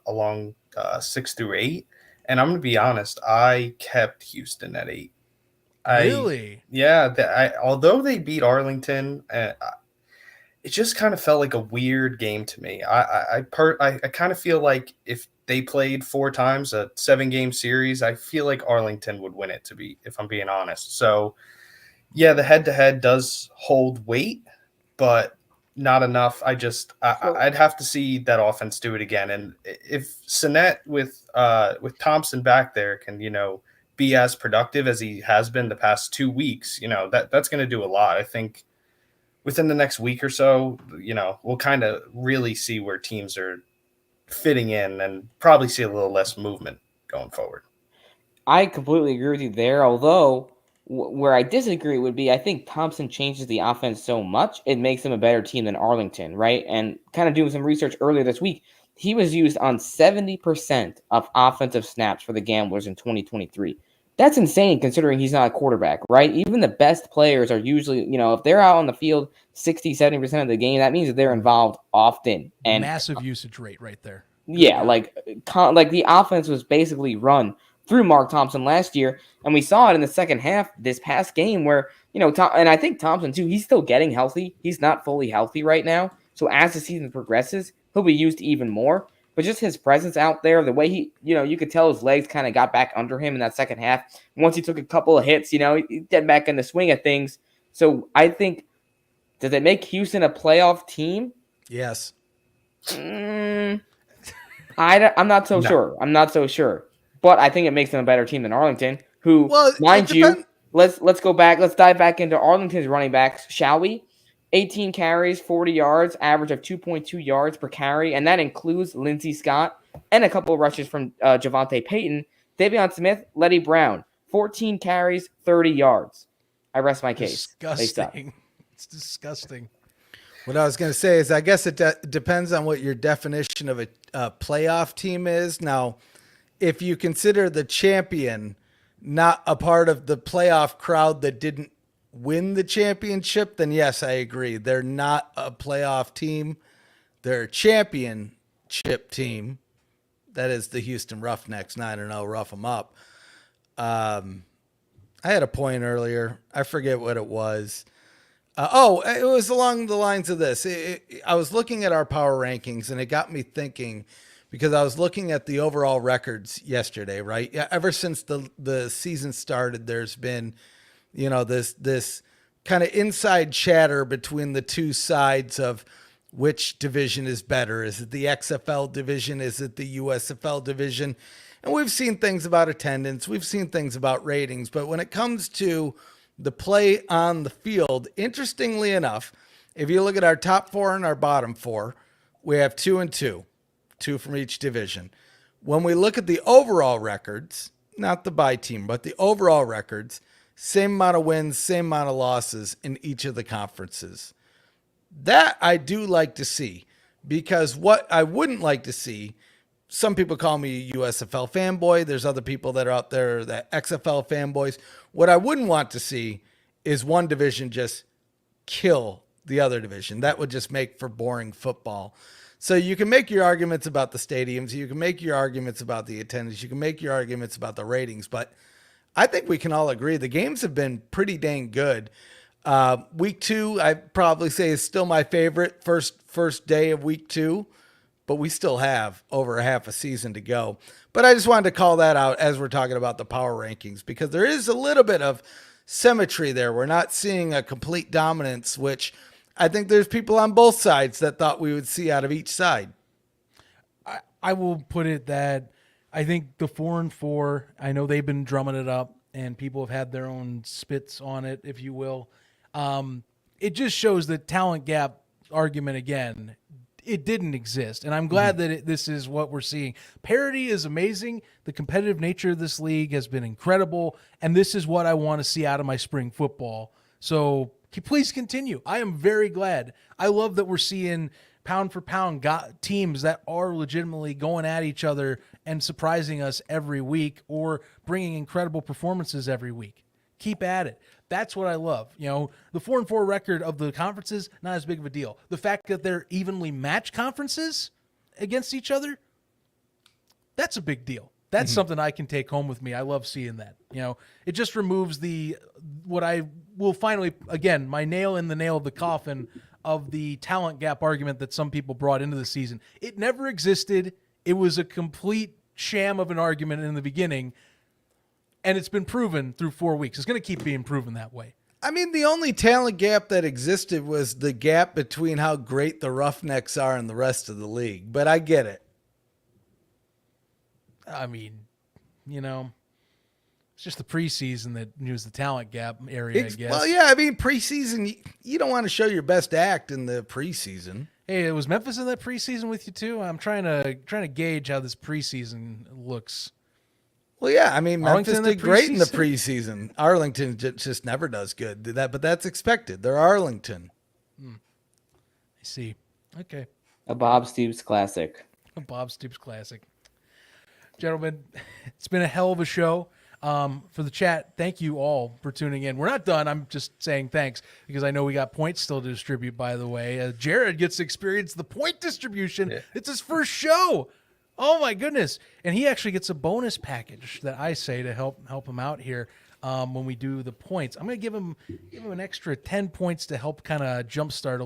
along 6 through 8. And I'm going to be honest, I kept Houston at 8. Really? Although they beat Arlington, it just kind of felt like a weird game to me. I kind of feel like if they played 4 times, a 7-game series, I feel like Arlington would win it, if I'm being honest. So, yeah, the head-to-head does hold weight, but not enough. I'd have to see that offense do it again. And if Sinnett with Thompson back there can, be as productive as he has been the past 2 weeks, that's going to do a lot. I think within the next week or so, we'll kind of really see where teams are fitting in and probably see a little less movement going forward. I completely agree with you there, although where I disagree would be I think Thompson changes the offense so much, it makes them a better team than Arlington, right? And kind of doing some research earlier this week, he was used on 70% of offensive snaps for the Gamblers in 2023. That's insane considering he's not a quarterback, right? Even the best players are usually, if they're out on the field 60, 70% of the game, that means that they're involved often. And massive usage rate right there. Yeah, like the offense was basically run through Mark Thompson last year, and we saw it in the second half this past game where, and I think Thompson too, he's still getting healthy. He's not fully healthy right now. So as the season progresses, he'll be used even more. But just his presence out there, the way he, you could tell his legs kind of got back under him in that second half. Once he took a couple of hits, he'd get back in the swing of things. So I think, does it make Houston a playoff team? Yes. I'm not so sure. I'm not so sure. But I think it makes them a better team than Arlington, who, mind you, let's go back. Let's dive back into Arlington's running backs, shall we? 18 carries, 40 yards, average of 2.2 yards per carry, and that includes Lindsey Scott and a couple of rushes from Javonte Payton. Davion Smith, Letty Brown, 14 carries, 30 yards. I rest my case. Disgusting. It's disgusting. What I was going to say is I guess it depends on what your definition of a playoff team is. Now, if you consider the champion not a part of the playoff crowd that didn't win the championship, then yes, I agree. They're not a playoff team. They're a championship team. That is the Houston Roughnecks, 9-0, rough them up. I had a point earlier. I forget what it was. It was along the lines of this. I was looking at our power rankings, and it got me thinking because I was looking at the overall records yesterday, right? Yeah, ever since the season started, there's been, this kind of inside chatter between the two sides of which division is better. Is it the XFL division? Is it the USFL division? And we've seen things about attendance. We've seen things about ratings. But when it comes to the play on the field, interestingly enough, if you look at our top 4 and our bottom 4, we have 2 and 2 from each division. When we look at the overall records, not the bye team, but the overall records, same amount of wins, same amount of losses in each of the conferences. That I do like to see, because what I wouldn't like to see, some people call me a USFL fanboy. There's other people that are out there that XFL fanboys. What I wouldn't want to see is one division just kill the other division. That would just make for boring football. So you can make your arguments about the stadiums. You can make your arguments about the attendance. You can make your arguments about the ratings. But I think we can all agree the games have been pretty dang good. Week 2, I'd probably say is still my favorite first day of week 2. but we still have over a half a season to go. But I just wanted to call that out as we're talking about the power rankings, because there is a little bit of symmetry there. We're not seeing a complete dominance, which I think there's people on both sides that thought we would see out of each side. I will put it that I think the 4-4, I know they've been drumming it up and people have had their own spits on it, if you will. It just shows the talent gap argument again. It didn't exist. And I'm glad that this is what we're seeing. Parity is amazing. The competitive nature of this league has been incredible. And this is what I want to see out of my spring football. So please continue. I am very glad. I love that we're seeing pound for pound teams that are legitimately going at each other and surprising us every week or bringing incredible performances every week. Keep at it. That's what I love. You know, the 4-4 record of the conferences, not as big of a deal. The fact that they're evenly matched conferences against each other, that's a big deal. That's something I can take home with me. I love seeing that. You know, it just removes what I will finally, again, my nail in the nail of the coffin of the talent gap argument that some people brought into the season. It never existed. It was a complete sham of an argument in the beginning. And it's been proven through 4 weeks. It's going to keep being proven that way. I mean, the only talent gap that existed was the gap between how great the Roughnecks are and the rest of the league. But I get it. I mean, you know, it's just the preseason that was the talent gap area, I guess. Well, yeah, I mean, preseason, you don't want to show your best act in the preseason. Hey, was Memphis in that preseason with you too? I'm trying to gauge how this preseason looks. Well, yeah, I mean, Memphis Arlington did great in the preseason. Arlington just never does good. But that's expected. They're Arlington. I see. Okay. A Bob Stoops classic. A Bob Stoops classic. Gentlemen, it's been a hell of a show. For the chat, thank you all for tuning in. We're not done. I'm just saying thanks because I know we got points still to distribute, by the way. Jared gets to experience the point distribution. Yeah. It's his first show. Oh, my goodness. And he actually gets a bonus package that I say to help him out here when we do the points. I'm going to give him an extra 10 points to help kind of jumpstart a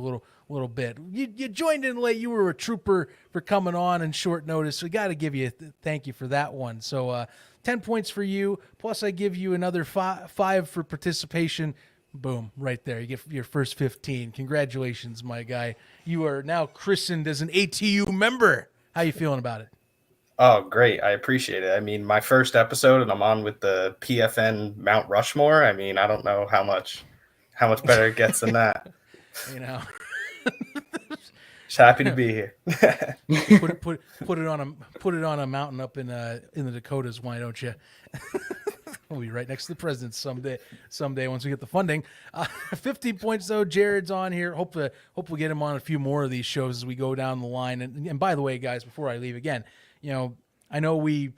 little bit. You joined in late. You were a trooper for coming on in short notice. So we got to give you thank you for that one. So 10 points for you. Plus I give you another five for participation. Boom, right there. You get your first 15. Congratulations, my guy. You are now christened as an ATU member. How you feeling about it? Oh, great. I appreciate it. I mean, my first episode and I'm on with the PFN Mount Rushmore. I mean, I don't know how much better it gets than that. You know. Just happy to be here. put it on a mountain up in the Dakotas, why don't you? We'll be right next to the president someday once we get the funding. 15 points though. Jared's on here. Hope we'll get him on a few more of these shows as we go down the line. And by the way, guys, before I leave again, you know, I know we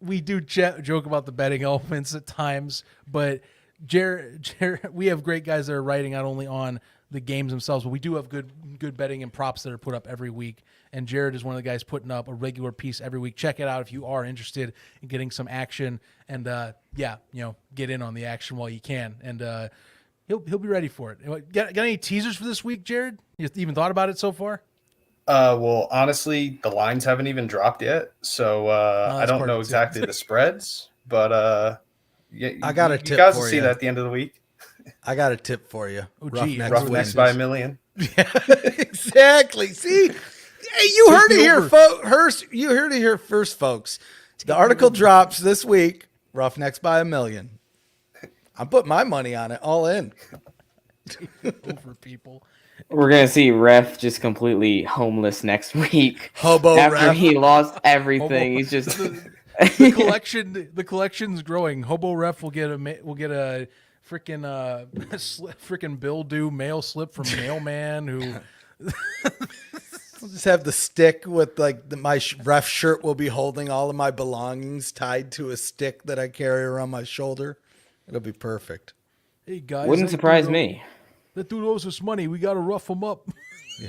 do joke about the betting elements at times, but Jared, we have great guys that are writing not only on the games themselves, but we do have good betting and props that are put up every week. And Jared is one of the guys putting up a regular piece every week. Check it out if you are interested in getting some action and get in on the action while you can. And he'll be ready for it. Got any teasers for this week, Jared? You even thought about it so far? Well, honestly, the lines haven't even dropped yet, so I don't know exactly the spreads, but I got a tip you guys for will see that at the end of the week. I got a tip for you. Roughnecks by a million. Yeah, exactly. See, hey, you heard it here first. You heard it here first, folks. The article drops this week. Roughnecks by a million. I'm putting my money on it. All in. Over people. We're gonna see Ref just completely homeless next week. Hobo after Ref. He lost everything. He's just the collection's growing. Hobo Ref will get a freaking Bill Do mail slip from mailman who. I'll just have the stick with my ref shirt will be holding all of my belongings tied to a stick that I carry around my shoulder. It'll be perfect. Hey guys, wouldn't surprise me. That dude owes us money. We got to rough him up. Yeah.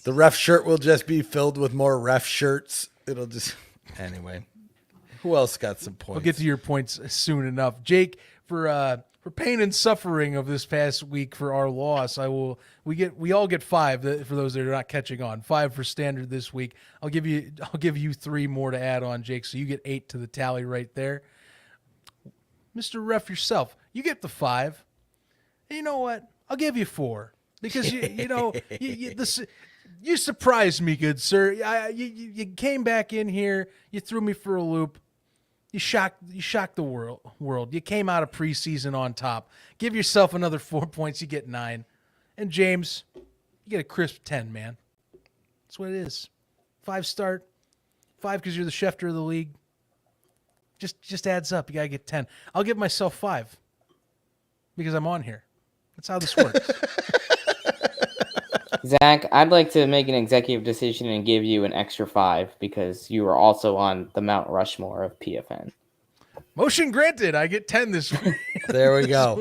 The ref shirt will just be filled with more ref shirts. It'll just anyway. Who else got some points? We'll get to your points soon enough. Jake, for pain and suffering of this past week for our loss, we all get 5 for those that are not catching on. 5 for standard this week. I'll give you 3 more to add on, Jake, so you get 8 to the tally right there. Mr. Ref yourself, you get the 5. And you know what? I'll give you 4 because you surprised me, good sir. You came back in here, you threw me for a loop. You shocked the world. You came out of preseason on top. Give yourself another 4 points. You get 9. And James, you get a crisp 10, man. That's what it is. 5 start. 5 because you're the Schefter of the league. Just adds up. You got to get 10. I'll give myself 5 because I'm on here. That's how this works. Zach, I'd like to make an executive decision and give you an extra 5 because you were also on the Mount Rushmore of PFN. Motion granted. I get 10 this week. There we go.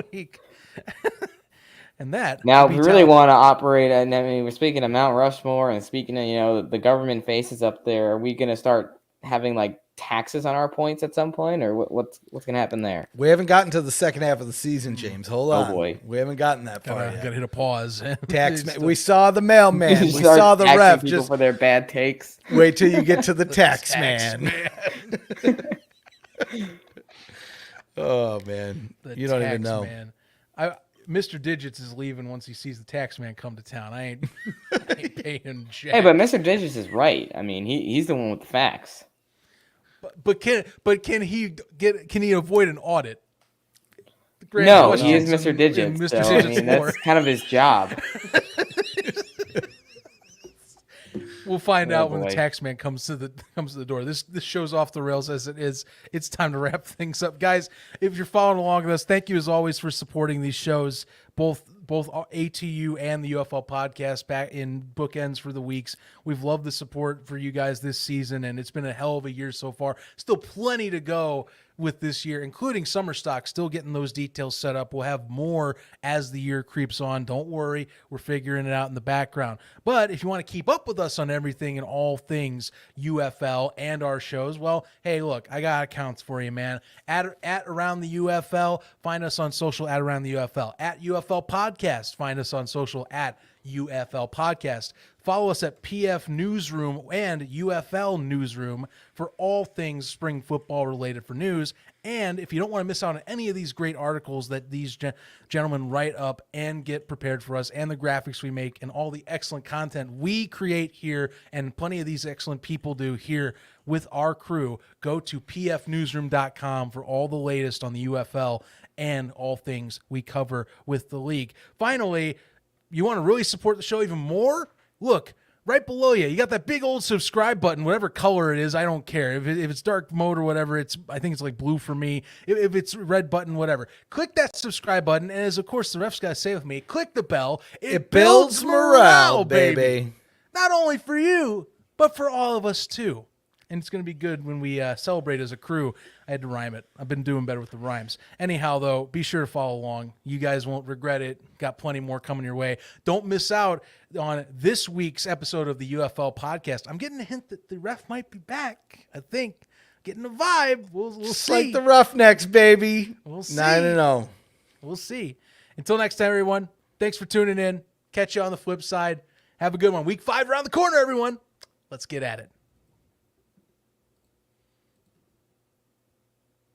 And that now, if we really want to operate, and I mean, we're speaking of Mount Rushmore and speaking of, the government faces up there, are we going to start having like taxes on our points at some point, or what's going to happen there? We haven't gotten to the second half of the season, James. Hold on. Oh boy, we haven't gotten that far yet. Gotta hit a pause. We saw the mailman. We saw the ref. Just for their bad takes. Wait till you get to the tax man. Oh man, you don't even know. Man. Mr. Digits is leaving once he sees the tax man come to town. I ain't paying jack. Hey, but Mr. Digits is right. I mean, he's the one with the facts. But can he avoid an audit? No, he is Mr. Digits. So, I mean, that's kind of his job. We'll find out when the tax man comes to the door. This show's off the rails as it is. It's time to wrap things up, guys. If you're following along with us, thank you as always for supporting these shows, both ATU and the UFL podcast back in bookends for the weeks. We've loved the support for you guys this season, and it's been a hell of a year so far. Still plenty to go with this year, including summer stock, still getting those details set up. We'll have more as the year creeps on. Don't worry, we're figuring it out in the background. But if you want to keep up with us on everything and all things UFL and our shows, well, hey, look, I got accounts for you, man. At Around the UFL, find us on social at Around the UFL. At UFL Podcast, find us on social at UFL Podcast. Follow us at PF Newsroom and UFL Newsroom for all things spring football related for news. And if you don't want to miss out on any of these great articles that these gentlemen write up and get prepared for us, and the graphics we make and all the excellent content we create here, and plenty of these excellent people do here with our crew, go to pfnewsroom.com for all the latest on the UFL and all things we cover with the league. Finally, you want to really support the show even more? Look, right below you got that big old subscribe button, whatever color it is, I don't care. If it's dark mode or whatever, I think it's like blue for me. If it's red button, whatever. Click that subscribe button, and as of course the ref's got to say with me, click the bell. It builds morale, baby. Not only for you, but for all of us too. And it's going to be good when we celebrate as a crew. I had to rhyme it. I've been doing better with the rhymes. Anyhow, though, be sure to follow along. You guys won't regret it. Got plenty more coming your way. Don't miss out on this week's episode of the UFL podcast. I'm getting a hint that the ref might be back. I think. Getting a vibe. We'll see. Like the Roughnecks, baby. We'll see. 9-0. We'll see. Until next time, everyone. Thanks for tuning in. Catch you on the flip side. Have a good one. Week 5 around the corner, everyone. Let's get at it.